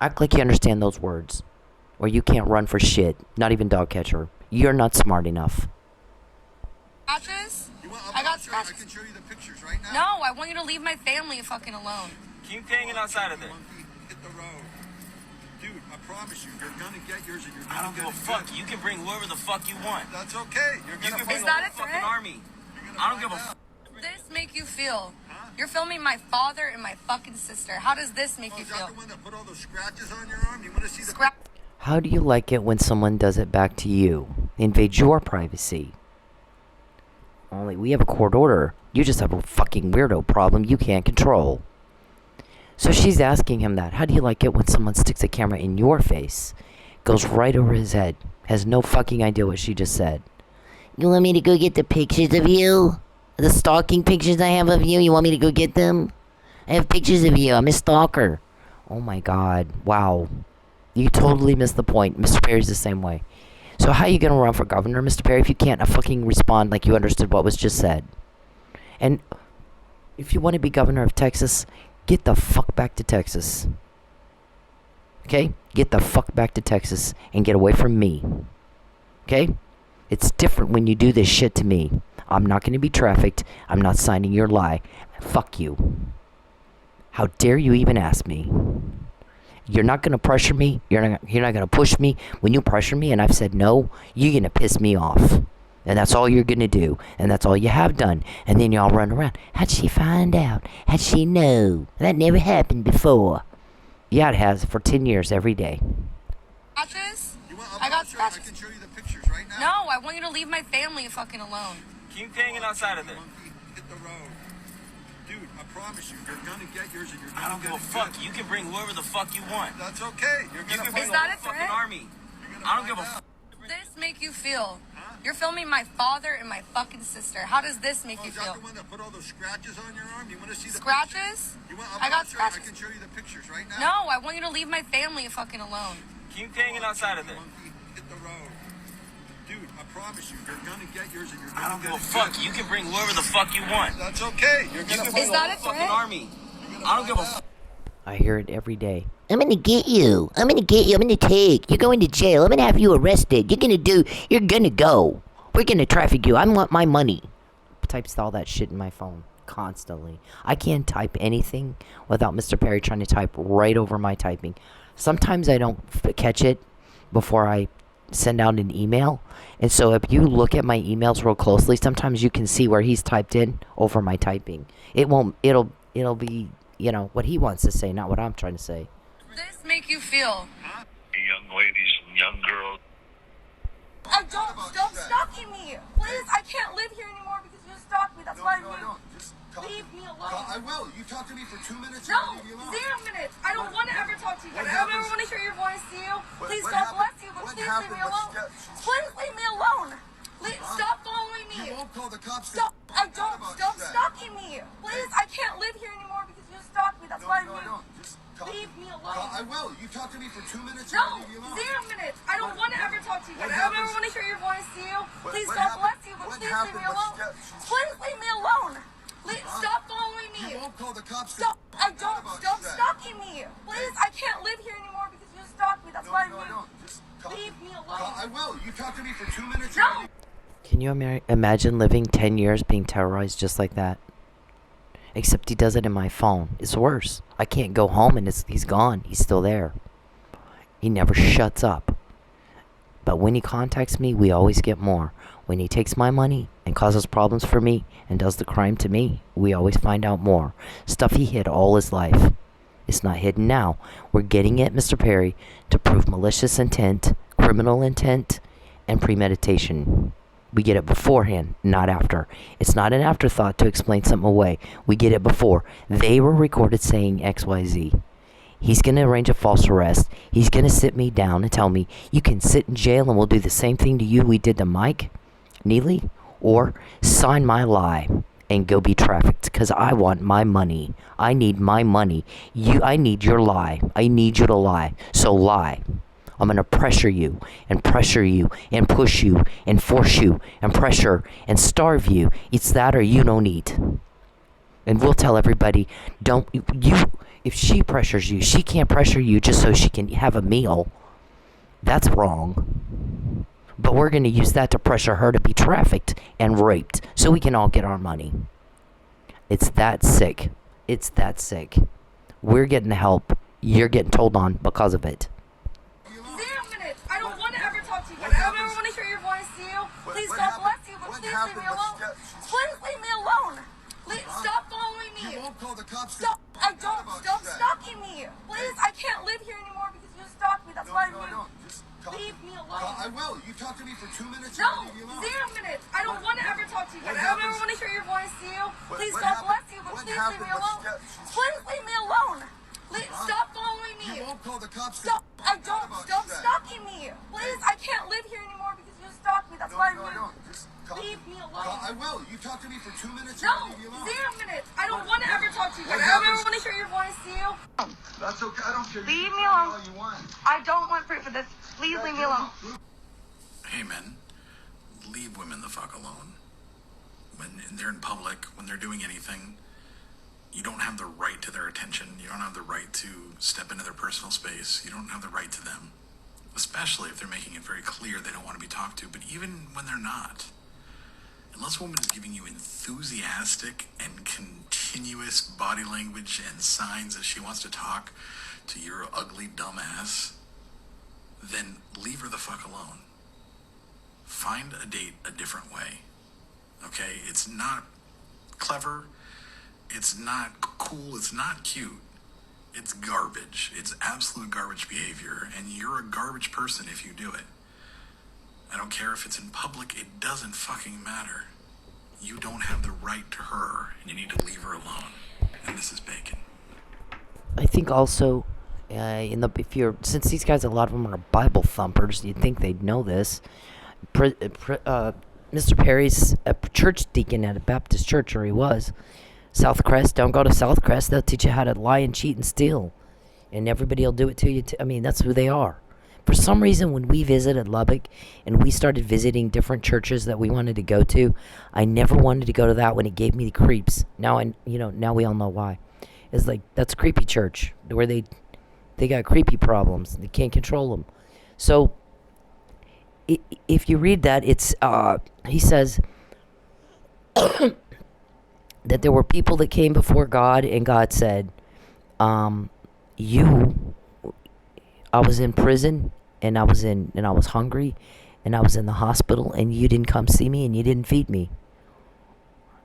Act like you understand those words, or you can't run for shit, not even dog catcher. You're not smart enough. Scratches? I got scratches. I can show you the pictures right now. No, I want you to leave my family fucking alone. Keep hanging outside of there. Hit the road. Dude, I promise you, you're gonna get yours and you're I gonna don't get give a it fuck. good. You can bring whoever the fuck you want. That's okay. You're You gonna can bring Is the that whole a fucking threat? army. I don't give a fuck. This make you feel? You're filming my father and my fucking sister. How does this make you Is that feel? the one that put all those scratches on your arm? You want to see the... Scratch. How do you like it when someone does it back to you? Invade your privacy. Only we have a court order. You just have a fucking weirdo problem you can't control. So she's asking him that. How do you like it when someone sticks a camera in your face? Goes right over his head. Has no fucking idea what she just said. You want me to go get the pictures of you? The stalking pictures I have of you? You want me to go get them? I have pictures of you. I'm a stalker. Oh my God. Wow. You totally missed the point. Mr. Perry's the same way. So how are you going to run for governor, Mr. Perry, if you can't fucking respond like you understood what was just said? And if you want to be governor of Texas, get the fuck back to Texas. Okay? Get the fuck back to Texas and get away from me. Okay? It's different when you do this shit to me. I'm not going to be trafficked. I'm not signing your lie. Fuck you. How dare you even ask me? You're not going to pressure me. You're not going to push me. When you pressure me and I've said no, you're going to piss me off. And that's all you're going to do. And that's all you have done. And then y'all run around. How'd she find out? How'd she know? That never happened before. Yeah, it has. For 10 years, every day. Scratches? I got scratches. I can show you the pictures right now. No, I want you to leave my family fucking alone. Keep hanging outside of there. Monkey, hit the road. Dude, I promise you, you're gonna get yours and you're I gonna don't get give a it fuck. good. You can bring whoever the fuck you want. That's okay. You're You gonna can find bring Is that the a whole fucking threat? army. You're gonna I don't find give a out. fuck. This make you feel? You're filming my father and my fucking sister. How does this make Oh, you is that feel? the one that put all those scratches on your arm? You want to see the Scratches? pictures? You want, I got I scratches. can show you the pictures right now. No, I want you to leave my family fucking alone. Keep hanging outside of there. Monkey, hit the road. Dude, I promise you, you're gonna get yours and you're I gonna don't give get a it fuck. good. You can bring whoever the fuck you want. That's okay. You're You gonna can find bring Is that the a whole fucking threat? army. I don't give a fuck. I hear it every day. I'm gonna get you. I'm gonna get you. I'm gonna take. You're going to jail. I'm gonna have you arrested. You're gonna go. We're gonna traffic you. I want my money. Types all that shit in my phone constantly. I can't type anything without Mr. Perry trying to type right over my typing. Sometimes I don't catch it before I send out an email. And so if you look at my emails real closely, sometimes you can see where he's typed in over my typing. It'll be, what he wants to say, not what I'm trying to say. This make you feel? Young ladies and young girls. I don't. Stop stalking me. Please, I can't live here anymore because you stalked me. That's why I moved. Just talk. Leave me alone. I will. You talk to me for 2 minutes and No, I'll leave you alone. 0 minutes. I don't want to ever talk to you What again. I don't ever happens- want to hear your voice, see you. Please, what God happened- bless you, but what please leave happened? me alone. What Please leave me alone. Stop following me. You won't call the cops. Stop. I What don't. about Stop that? stalking me. Please, I can't live here anymore because you stalked me. That's why I moved. No. Just talk. Leave me alone. I will. You talk to me for 2 minutes and I'll No, leave you alone. 0 minutes. I don't want to ever talk to you again. What I don't ever happens- want to hear your voice, see you. Please, what God happened- bless you, but what please leave happened? me alone. Please leave me alone. Stop following me. You won't call the cops. Stop. I What don't. about Stop that? stalking me. Please, I can't live here anymore because you stalked me. That's why I moved. Just talk. Leave me alone. I will. You talk to me for 2 minutes. No. And I'll leave- Can you imagine living 10 years being terrorized just like that? Except he does it in my phone. It's worse. I can't go home and he's gone. He's still there. He never shuts up. But when he contacts me, we always get more. When he takes my money and causes problems for me and does the crime to me, we always find out more. Stuff he hid all his life. It's not hidden now. We're getting it, Mr. Perry, to prove malicious intent, criminal intent, and premeditation. We get it beforehand, not after. It's not an afterthought to explain something away. We get it before. They were recorded saying XYZ. He's going to arrange a false arrest. He's going to sit me down and tell me, you can sit in jail and we'll do the same thing to you we did to Mike Neely, or sign my lie and go be trafficked because I want my money. I need my money. I need your lie. I need you to lie. So lie. I'm going to pressure you and push you and force you and pressure and starve you. It's that or you don't eat. And we'll tell everybody, if she pressures you, she can't pressure you just so she can have a meal. That's wrong. But we're going to use that to pressure her to be trafficked and raped so we can all get our money. It's that sick. It's that sick. We're getting help. You're getting told on because of it. 0 minutes. I don't want to ever talk to you again. I don't ever want to hear your voice, see you. Please, God bless you, but please leave me alone. Please leave me alone. Stop following me. You won't call the cops. Stop. I don't. What about Stop that? stalking me. Please, I can't live here anymore because you stalked me. That's why I moved. Just talk. Leave me alone. I will. You talk to me for 2 minutes and No, I'll leave you alone. 0 minutes. I don't want to ever talk to you again. What I don't ever happens- want to hear your voice, see you. Please, what God happened- bless you, but what please leave me happened? alone. Please leave me alone. Stop following me. You won't call the cops. Stop. I What don't. about Stop that? stalking me. Please, I can't live here anymore because you stalked me. That's why I moved. Just talk. Leave me alone. I I will. You talk to me for 2 minutes. No, and I'll leave you alone. 0 minutes. I don't want to ever talk to you What again. I don't happens- ever want to hear your voice, Theo. That's okay. I don't care. Leave You me can tell alone. all you want. I don't want proof of this. Please leave me alone. Hey, men, leave women the fuck alone. When they're in public, when they're doing anything, you don't have the right to their attention. You don't have the right to step into their personal space. You don't have the right to them, especially if they're making it very clear they don't want to be talked to. But even when they're not, unless a woman is giving you enthusiastic and continuous body language and signs that she wants to talk to your ugly dumbass, then leave her the fuck alone. Find a date a different way. Okay? It's not clever. It's not cool. It's not cute. It's garbage. It's absolute garbage behavior. And you're a garbage person if you do it. I don't care if it's in public. It doesn't fucking matter. You don't have the right to her. And you need to leave her alone. And this is bacon. I think also, since these guys, a lot of them are Bible thumpers, you'd think they'd know this. Mr. Perry's a church deacon at a Baptist church, or he was. Southcrest, don't go to Southcrest. They'll teach you how to lie and cheat and steal. And everybody will do it to you. That's who they are. For some reason, when we visited Lubbock and we started visiting different churches that we wanted to go to, I never wanted to go to that one. It gave me the creeps. Now we all know why. It's like, that's a creepy church where they got creepy problems. They can't control them. So, if you read that, it's, he says that there were people that came before God, and God said, I was in prison, and I was hungry, and I was in the hospital, and you didn't come see me, and you didn't feed me.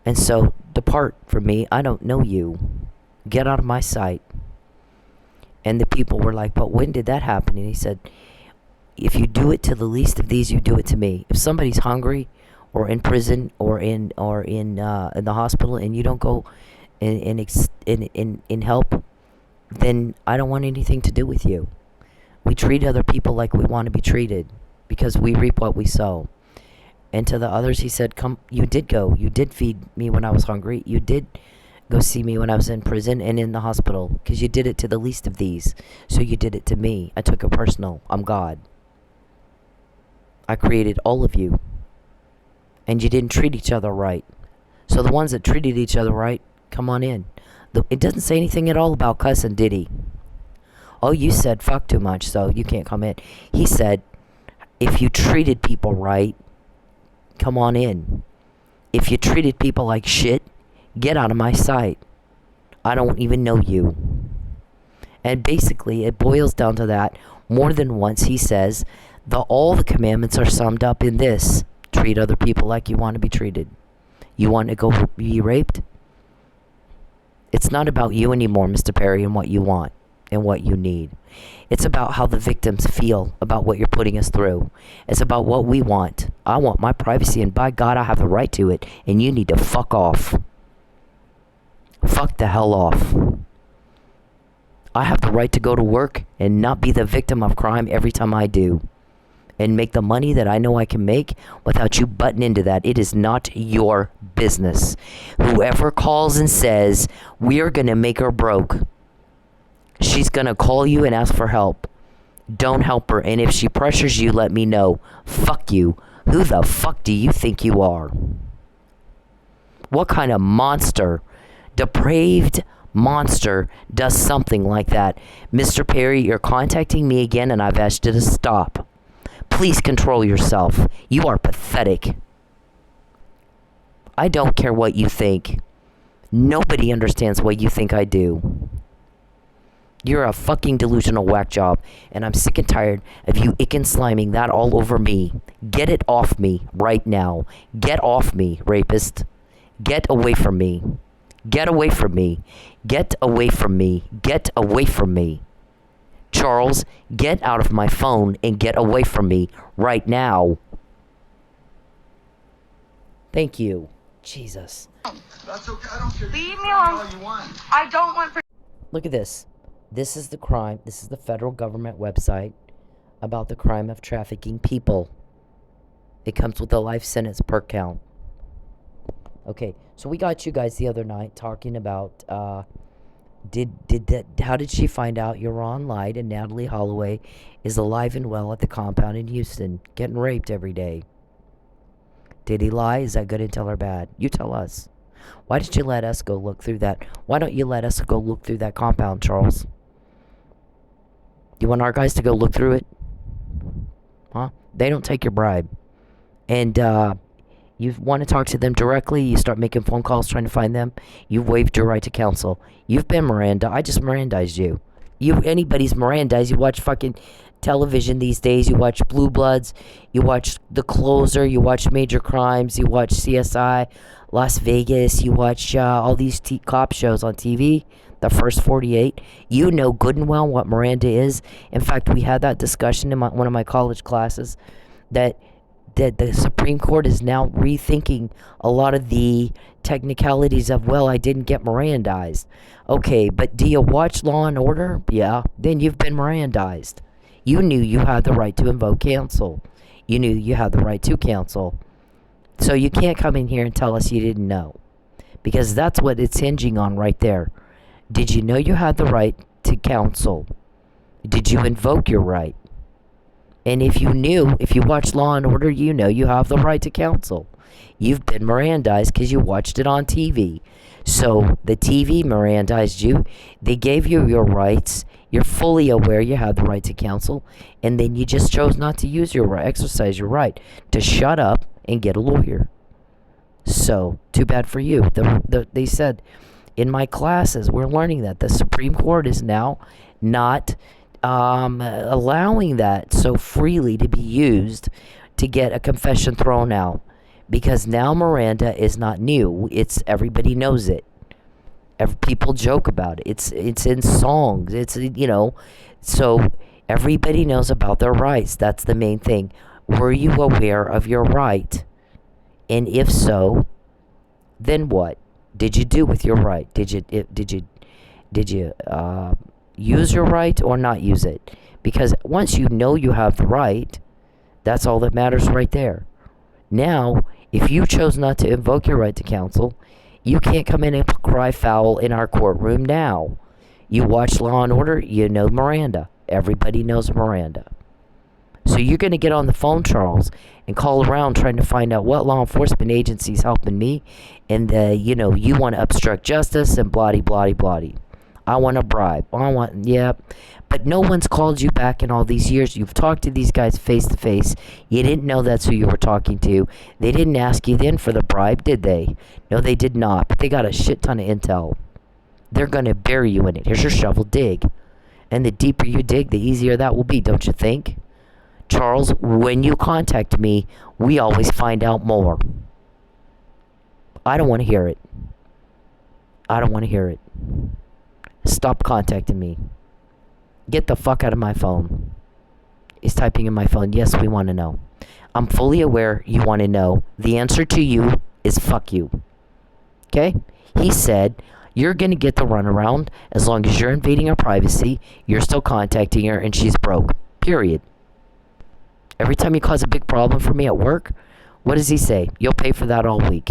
And so, depart from me. I don't know you. Get out of my sight. And the people were like, but when did that happen? And he said, if you do it to the least of these, you do it to me. If somebody's hungry, or in prison, or in the hospital, and you don't go in help, then I don't want anything to do with you. We treat other people like we want to be treated, because we reap what we sow. And to the others, he said, come, you did go. You did feed me when I was hungry. You did go see me when I was in prison and in the hospital, because you did it to the least of these. So you did it to me. I took it personal. I'm God. I created all of you. And you didn't treat each other right. So the ones that treated each other right, come on in. It doesn't say anything at all about cussing, did he? Oh, you said fuck too much, so you can't come in. He said, if you treated people right, come on in. If you treated people like shit, get out of my sight. I don't even know you. And basically, it boils down to that. More than once, he says, all the commandments are summed up in this. Treat other people like you want to be treated. You want to go be raped? It's not about you anymore, Mr. Perry, and what you want and what you need. It's about how the victims feel about what you're putting us through. It's about what we want. I want my privacy, and by God, I have the right to it, and you need to fuck off. Fuck the hell off. I have the right to go to work and not be the victim of crime every time I do. And make the money that I know I can make without you butting into that. It is not your business. Whoever calls and says, we're going to make her broke, she's going to call you and ask for help. Don't help her. And if she pressures you, let me know. Fuck you. Who the fuck do you think you are? What kind of monster, depraved monster, does something like that? Mr. Perry, you're contacting me again, and I've asked you to stop. Please control yourself. You are pathetic. I don't care what you think. Nobody understands what you think I do. You're a fucking delusional whack job, and I'm sick and tired of you ick and sliming that all over me. Get it off me right now. Get off me, rapist. Get away from me. Get away from me. Get away from me. Get away from me. Charles, get out of my phone and get away from me right now. Thank you. Jesus. That's okay. I don't care. Leave You me can tell me alone. all you want. I don't want Look at this. This is the crime. This is the federal government website about the crime of trafficking people. It comes with a life sentence per count. Okay, so we got you guys the other night talking about how did she find out you're on light and Natalie Holloway is alive and well at the compound in Houston, getting raped every day? Did he lie? Is that good intel or bad? You tell us. Why did you let us go look through that? Why don't you let us go look through that compound, Charles? You want our guys to go look through it? Huh? They don't take your bribe. And you want to talk to them directly, you start making phone calls trying to find them, you've waived your right to counsel. You've been Miranda. I just Mirandized you. Anybody's Mirandized. You watch fucking television these days. You watch Blue Bloods. You watch The Closer. You watch Major Crimes. You watch CSI, Las Vegas. You watch all these cop shows on TV. The First 48. You know good and well what Miranda is. In fact, we had that discussion in one of my college classes that the Supreme Court is now rethinking a lot of the technicalities of, well, I didn't get Mirandized. Okay, but do you watch Law and Order? Yeah, then you've been Mirandized. You knew you had the right to invoke counsel. You knew you had the right to counsel. So you can't come in here and tell us you didn't know. Because that's what it's hinging on right there. Did you know you had the right to counsel? Did you invoke your right? And if you knew, if you watched Law and Order, you know you have the right to counsel. You've been Mirandized because you watched it on TV. So the TV Mirandized you. They gave you your rights. You're fully aware you had the right to counsel. And then you just chose not to use your right, exercise your right to shut up and get a lawyer. So, too bad for you. They said, in my classes, we're learning that the Supreme Court is now not allowing that so freely to be used to get a confession thrown out, because now Miranda is not new. It's everybody knows it. People joke about it. It's in songs. So everybody knows about their rights. That's the main thing. Were you aware of your right? And if so, then what did you do with your right? Did you use your right or not use it? Because once you know you have the right, that's all that matters right there. Now, if you chose not to invoke your right to counsel, you can't come in and cry foul in our courtroom now. You watch Law and Order, you know Miranda. Everybody knows Miranda. So you're going to get on the phone, Charles, and call around trying to find out what law enforcement agency is helping me, and you want to obstruct justice and bloody, bloody, bloody. I want a bribe. But no one's called you back in all these years. You've talked to these guys face to face. You didn't know that's who you were talking to. They didn't ask you then for the bribe, did they? No, they did not. But they got a shit ton of intel. They're going to bury you in it. Here's your shovel, dig. And the deeper you dig, the easier that will be, don't you think? Charles, when you contact me, we always find out more. I don't want to hear it. I don't want to hear it. Stop contacting me. Get the fuck out of my phone. He's typing in my phone. Yes, we want to know. I'm fully aware you want to know. The answer to you is fuck you. Okay? He said, you're going to get the runaround as long as you're invading her privacy, you're still contacting her, and she's broke. Period. Every time you cause a big problem for me at work, what does he say? You'll pay for that all week.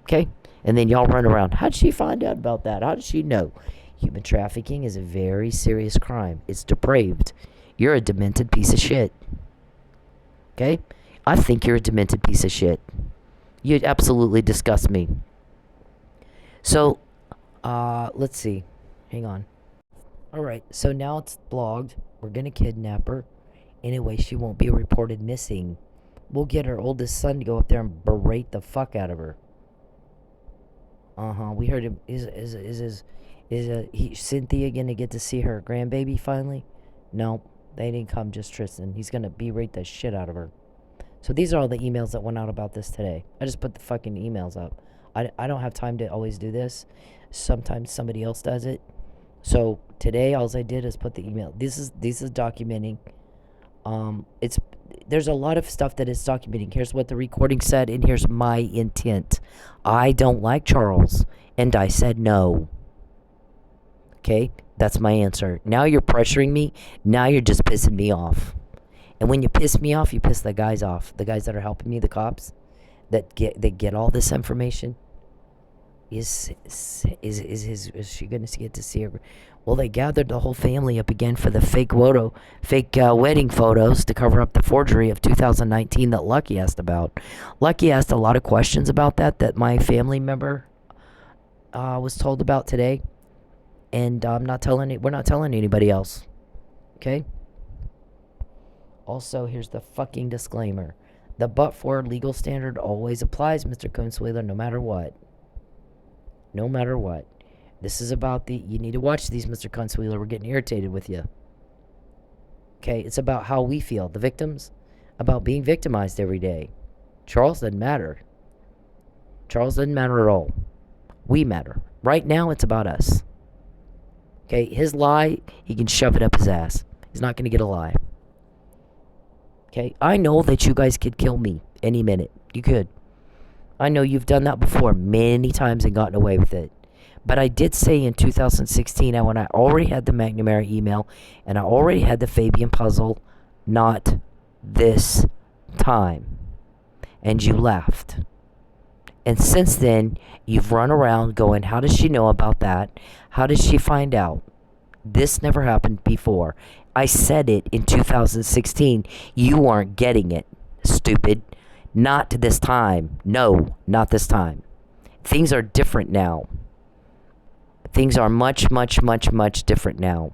Okay? And then y'all run around. How did she find out about that? How did she know? Human trafficking is a very serious crime. It's depraved. You're a demented piece of shit. Okay? I think you're a demented piece of shit. You absolutely disgust me. So, let's see. Hang on. Alright, so now it's blogged. We're gonna kidnap her. Anyway, she won't be reported missing. We'll get her oldest son to go up there and berate the fuck out of her. We heard him. Is Cynthia gonna get to see her grandbaby finally? No, they didn't come. Just Tristan. He's gonna berate the shit out of her. So these are all the emails that went out about this today. I just put the fucking emails up. I don't have time to always do this. Sometimes somebody else does it. So today, all I did is put the email. This is documenting. There's a lot of stuff that is documenting. Here's what the recording said, and here's my intent. I don't like Charles, and I said no. Okay? That's my answer. Now you're pressuring me. Now you're just pissing me off. And when you piss me off, you piss the guys off. The guys that are helping me, the cops. that get all this information? Is she gonna get to see her? Well, they gathered the whole family up again for the fake wedding photos to cover up the forgery of 2019 that Lucky asked about. Lucky asked a lot of questions about that my family member was told about today, and we're not telling anybody else. Okay. Also, here's the fucking disclaimer: the but-for legal standard always applies, Mr. Consuelo, no matter what. No matter what. This is about you need to watch these, Mr. Consuelo. We're getting irritated with you. Okay, it's about how we feel, the victims, about being victimized every day. Charles doesn't matter. Charles doesn't matter at all. We matter. Right now, it's about us. Okay, his lie, he can shove it up his ass. He's not going to get a lie. Okay, I know that you guys could kill me any minute. You could. I know you've done that before many times and gotten away with it. But I did say in 2016, when I already had the McNamara email and I already had the Fabian puzzle, not this time. And you laughed. And since then, you've run around going, how does she know about that? How does she find out? This never happened before. I said it in 2016. You weren't getting it, stupid. Not this time. No, not this time. Things are different now. Things are much, much, much, much different now.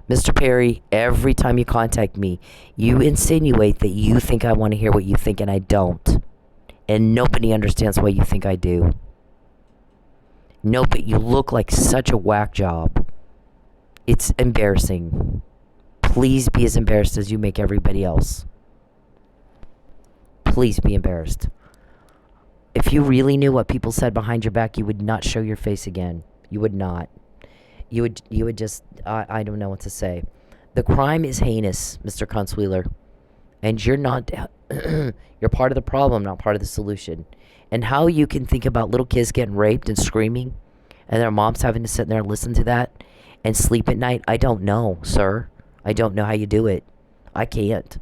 Mr. Perry, every time you contact me, you insinuate that you think I want to hear what you think, and I don't. And nobody understands why you think I do. No, but you look like such a whack job. It's embarrassing. Please be as embarrassed as you make everybody else. Please be embarrassed. If you really knew what people said behind your back, you would not show your face again. You would not. You would just, I don't know what to say. The crime is heinous, Mr. Consueler. And you're not, you're part of the problem, not part of the solution. And how you can think about little kids getting raped and screaming, and their moms having to sit there and listen to that, and sleep at night, I don't know, sir. I don't know how you do it. I can't.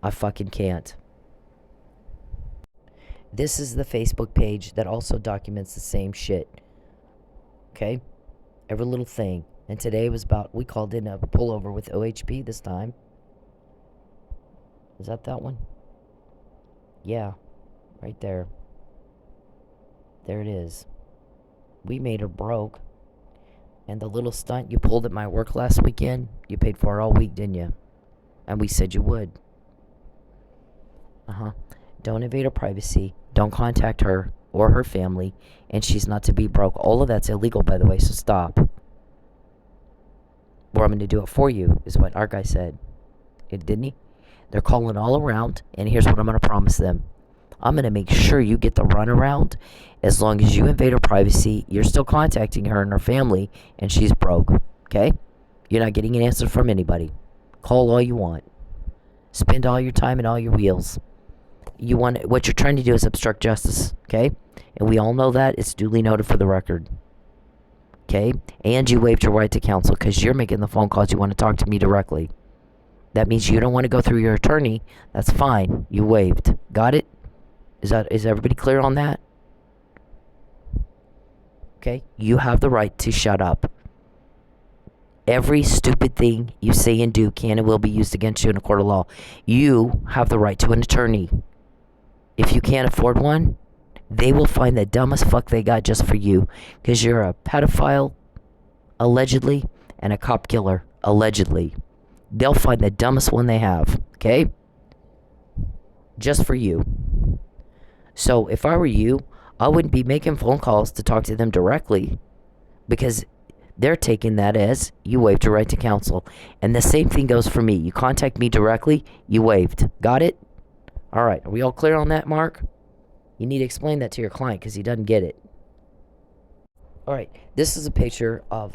I fucking can't. This is the Facebook page that also documents the same shit. Okay? Every little thing. And today was about, we called in a pullover with OHP this time. Is that one? Yeah. Right there. There it is. We made her broke. And the little stunt you pulled at my work last weekend, you paid for it all week, didn't you? And we said you would. Don't invade her privacy. Don't contact her or her family. And she's not to be broke. All of that's illegal, by the way, so stop. Or I'm going to do it for you, is what our guy said. Didn't he? They're calling all around, and here's what I'm going to promise them. I'm going to make sure you get the runaround. As long as you invade her privacy, you're still contacting her and her family, and she's broke. Okay? You're not getting an answer from anybody. Call all you want. Spend all your time and all your wheels. What you're trying to do is obstruct justice. Okay? And we all know that. It's duly noted for the record. Okay? And you waived your right to counsel because you're making the phone calls. You want to talk to me directly. That means you don't want to go through your attorney. That's fine. You waived. Got it? Is everybody clear on that? Okay? You have the right to shut up. Every stupid thing you say and do can and will be used against you in a court of law. You have the right to an attorney. If you can't afford one, they will find the dumbest fuck they got just for you. Because you're a pedophile, allegedly, and a cop killer, allegedly. They'll find the dumbest one they have. Okay? Just for you. So if I were you, I wouldn't be making phone calls to talk to them directly. Because they're taking that as you waived your right to counsel. And the same thing goes for me. You contact me directly, you waived. Got it? Alright, are we all clear on that, Mark? You need to explain that to your client because he doesn't get it. Alright, this is a picture of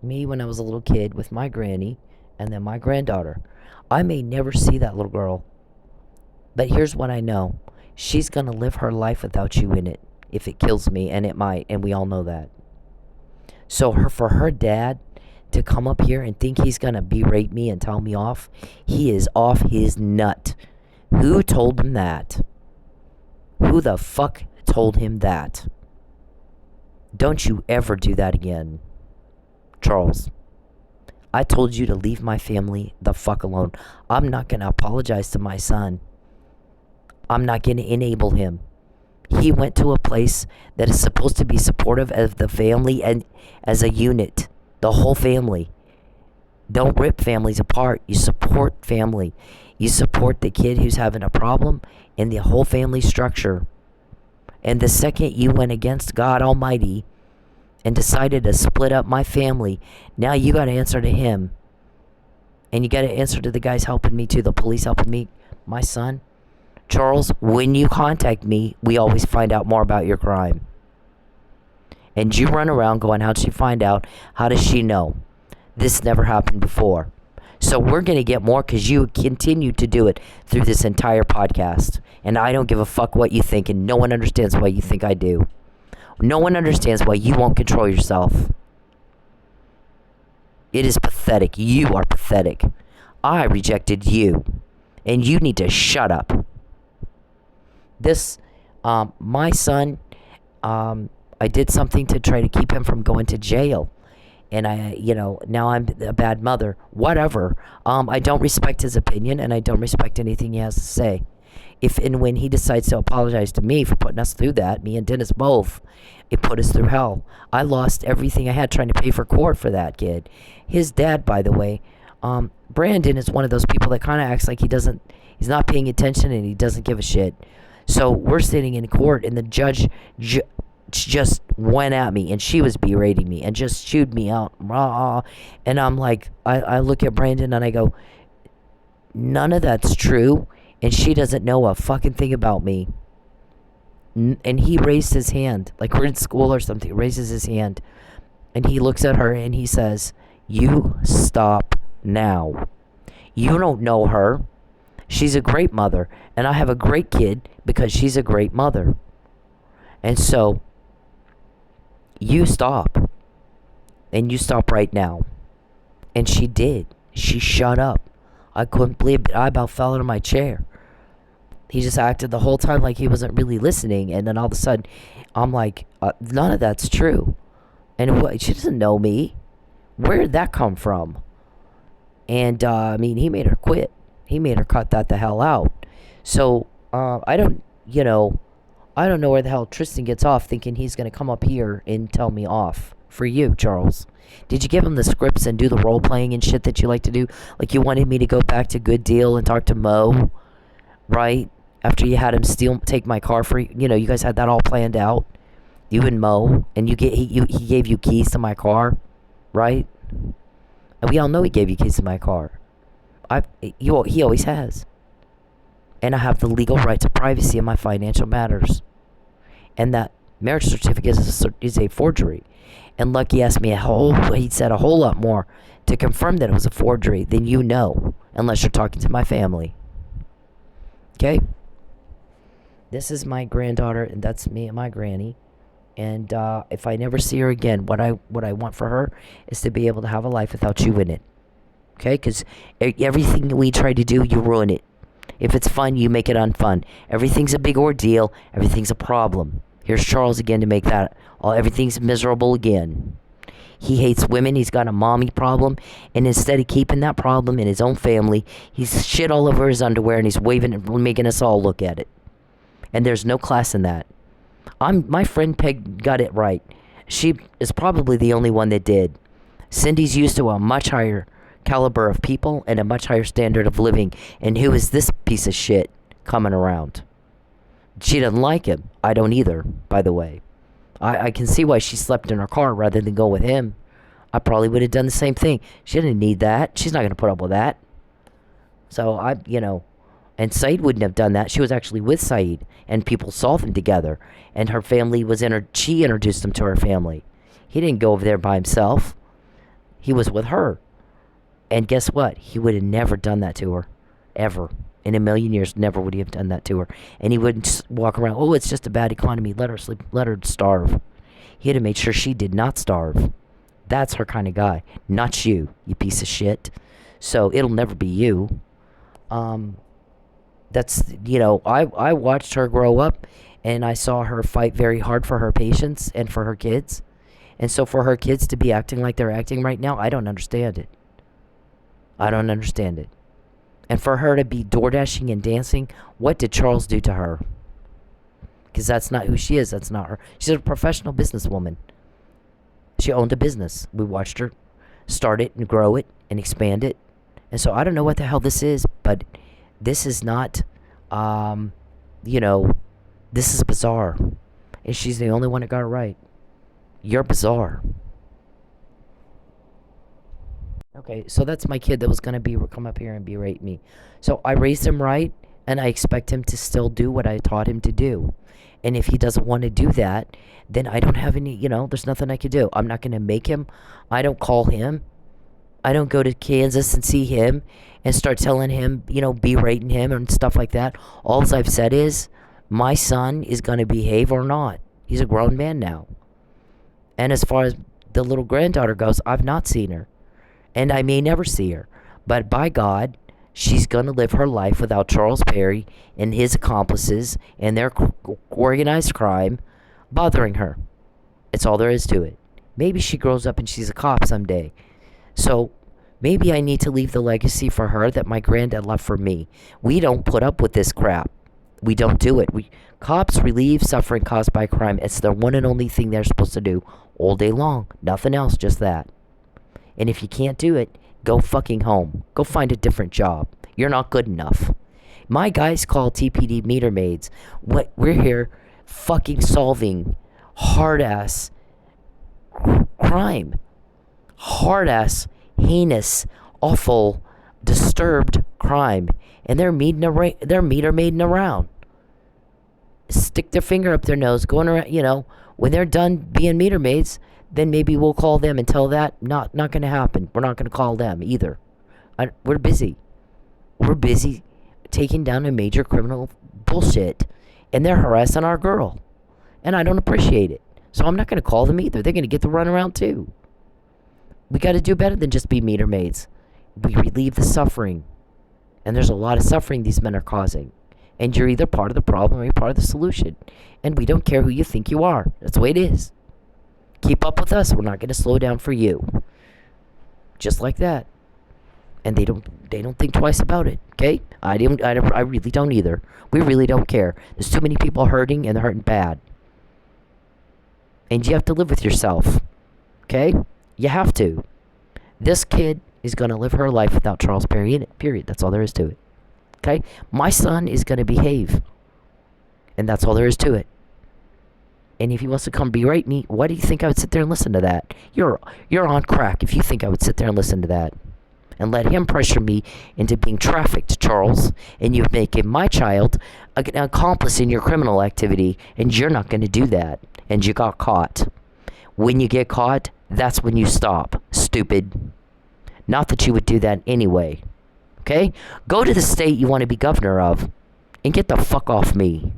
me when I was a little kid with my granny and then my granddaughter. I may never see that little girl. But here's what I know. She's going to live her life without you in it. If it kills me, and it might, and we all know that. So for her dad to come up here and think he's going to berate me and tell me off, he is off his nut. Who told him that? Who the fuck told him that? Don't you ever do that again, Charles. I told you to leave my family the fuck alone. I'm not going to apologize to my son. I'm not going to enable him. He went to a place that is supposed to be supportive of the family and as a unit, the whole family. Don't rip families apart. You support family. You support the kid who's having a problem in the whole family structure. And the second you went against God Almighty and decided to split up my family, now you got to answer to him. And you got to answer to the guys helping me too, the police helping me, my son. Charles, when you contact me, we always find out more about your crime. And you run around going, how'd she find out? How does she know? This never happened before. So we're going to get more because you continue to do it through this entire podcast. And I don't give a fuck what you think, and no one understands why you think I do. No one understands why you won't control yourself. It is pathetic. You are pathetic. I rejected you. And you need to shut up. This, my son, I did something to try to keep him from going to jail. And now I'm a bad mother. Whatever. I don't respect his opinion, and I don't respect anything he has to say. If and when he decides to apologize to me for putting us through that, me and Dennis both, it put us through hell. I lost everything I had trying to pay for court for that kid. His dad, by the way, Brandon is one of those people that kind of acts like he's not paying attention and he doesn't give a shit. So we're sitting in court and the judge just went at me and she was berating me and just chewed me out. And I'm like, I look at Brandon and I go, none of that's true. And she doesn't know a fucking thing about me. And he raised his hand, like we're in school or something, raises his hand. And he looks at her and he says, you stop now. You don't know her. She's a great mother. And I have a great kid because she's a great mother. And so, you stop. And you stop right now. And she did. She shut up. I couldn't believe it. I about fell out of my chair. He just acted the whole time like he wasn't really listening. And then all of a sudden, I'm like, none of that's true. And what? She doesn't know me. Where did that come from? And, he made her quit. He made her cut that the hell out. So, I don't know where the hell Tristan gets off thinking he's going to come up here and tell me off. For you, Charles. Did you give him the scripts and do the role playing and shit that you like to do? Like you wanted me to go back to Good Deal and talk to Mo, right? After you had him take my car for you guys had that all planned out. You and Mo, and he gave you keys to my car, right? And we all know he gave you keys to my car. He always has. And I have the legal right to privacy in my financial matters. And that marriage certificate is a forgery. And Lucky asked me he said a whole lot more to confirm that it was a forgery than you know, unless you're talking to my family. Okay? This is my granddaughter, and that's me and my granny. And if I never see her again, what I want for her is to be able to have a life without you in it. Okay? Because everything we try to do, you ruin it. If it's fun, you make it unfun. Everything's a big ordeal. Everything's a problem. Here's Charles again to make that everything's miserable again. He hates women. He's got a mommy problem. And instead of keeping that problem in his own family, he's shit all over his underwear and he's waving and making us all look at it. And there's no class in that. My friend Peg got it right. She is probably the only one that did. Cindy's used to a much higher caliber of people and a much higher standard of living. And who is this piece of shit coming around? She doesn't like him. I don't either, by the way. I can see why she slept in her car rather than go with him. I probably would have done the same thing. She didn't need that. She's not going to put up with that. So, and Saeed wouldn't have done that. She was actually with Saeed, and people saw them together. And her family she introduced him to her family. He didn't go over there by himself. He was with her. And guess what? He would have never done that to her. Ever. In a million years, never would he have done that to her. And he wouldn't just walk around, oh, it's just a bad economy, let her sleep, let her starve. He had to make sure she did not starve. That's her kind of guy. Not you piece of shit. So it'll never be you. That's, I watched her grow up, and I saw her fight very hard for her patients and for her kids. And so for her kids to be acting like they're acting right now, I don't understand it. I don't understand it. And for her to be door dashing and dancing, what did Charles do to her? Because that's not who she is. That's not her. She's a professional businesswoman. She owned a business. We watched her start it and grow it and expand it. And so I don't know what the hell this is, but this is not, this is bizarre. And she's the only one that got it right. You're bizarre. Okay, so that's my kid that was going to come up here and berate me. So I raised him right, and I expect him to still do what I taught him to do. And if he doesn't want to do that, then I don't have any, there's nothing I could do. I'm not going to make him. I don't call him. I don't go to Kansas and see him and start telling him, berating him and stuff like that. All I've said is, my son is going to behave or not. He's a grown man now. And as far as the little granddaughter goes, I've not seen her. And I may never see her. But by God, she's going to live her life without Charles Perry and his accomplices and their organized crime bothering her. It's all there is to it. Maybe she grows up and she's a cop someday. So maybe I need to leave the legacy for her that my granddad left for me. We don't put up with this crap. We don't do it. Cops relieve suffering caused by crime. It's the one and only thing they're supposed to do all day long. Nothing else, just that. And if you can't do it, go fucking home. Go find a different job. You're not good enough. My guys call TPD meter maids. What we're here fucking solving hard-ass crime. Hard-ass, heinous, awful, disturbed crime. And they're meter maiding around. Stick their finger up their nose, going around, when they're done being meter maids, then maybe we'll call them and tell that not going to happen. We're not going to call them either. We're busy. We're busy taking down a major criminal bullshit, and they're harassing our girl. And I don't appreciate it. So I'm not going to call them either. They're going to get the runaround too. We got to do better than just be meter maids. We relieve the suffering. And there's a lot of suffering these men are causing. And you're either part of the problem or you're part of the solution. And we don't care who you think you are. That's the way it is. Keep up with us. We're not going to slow down for you. Just like that. And they don't think twice about it. Okay? I really don't either. We really don't care. There's too many people hurting, and they're hurting bad. And you have to live with yourself. Okay? You have to. This kid is going to live her life without Charles Perry in it. Period. That's all there is to it. Okay? My son is going to behave. And that's all there is to it. And if he wants to come berate me, why do you think I would sit there and listen to that? You're on crack if you think I would sit there and listen to that. And let him pressure me into being trafficked, Charles. And you're making my child an accomplice in your criminal activity. And you're not going to do that. And you got caught. When you get caught, that's when you stop. Stupid. Not that you would do that anyway. Okay? Go to the state you want to be governor of. And get the fuck off me.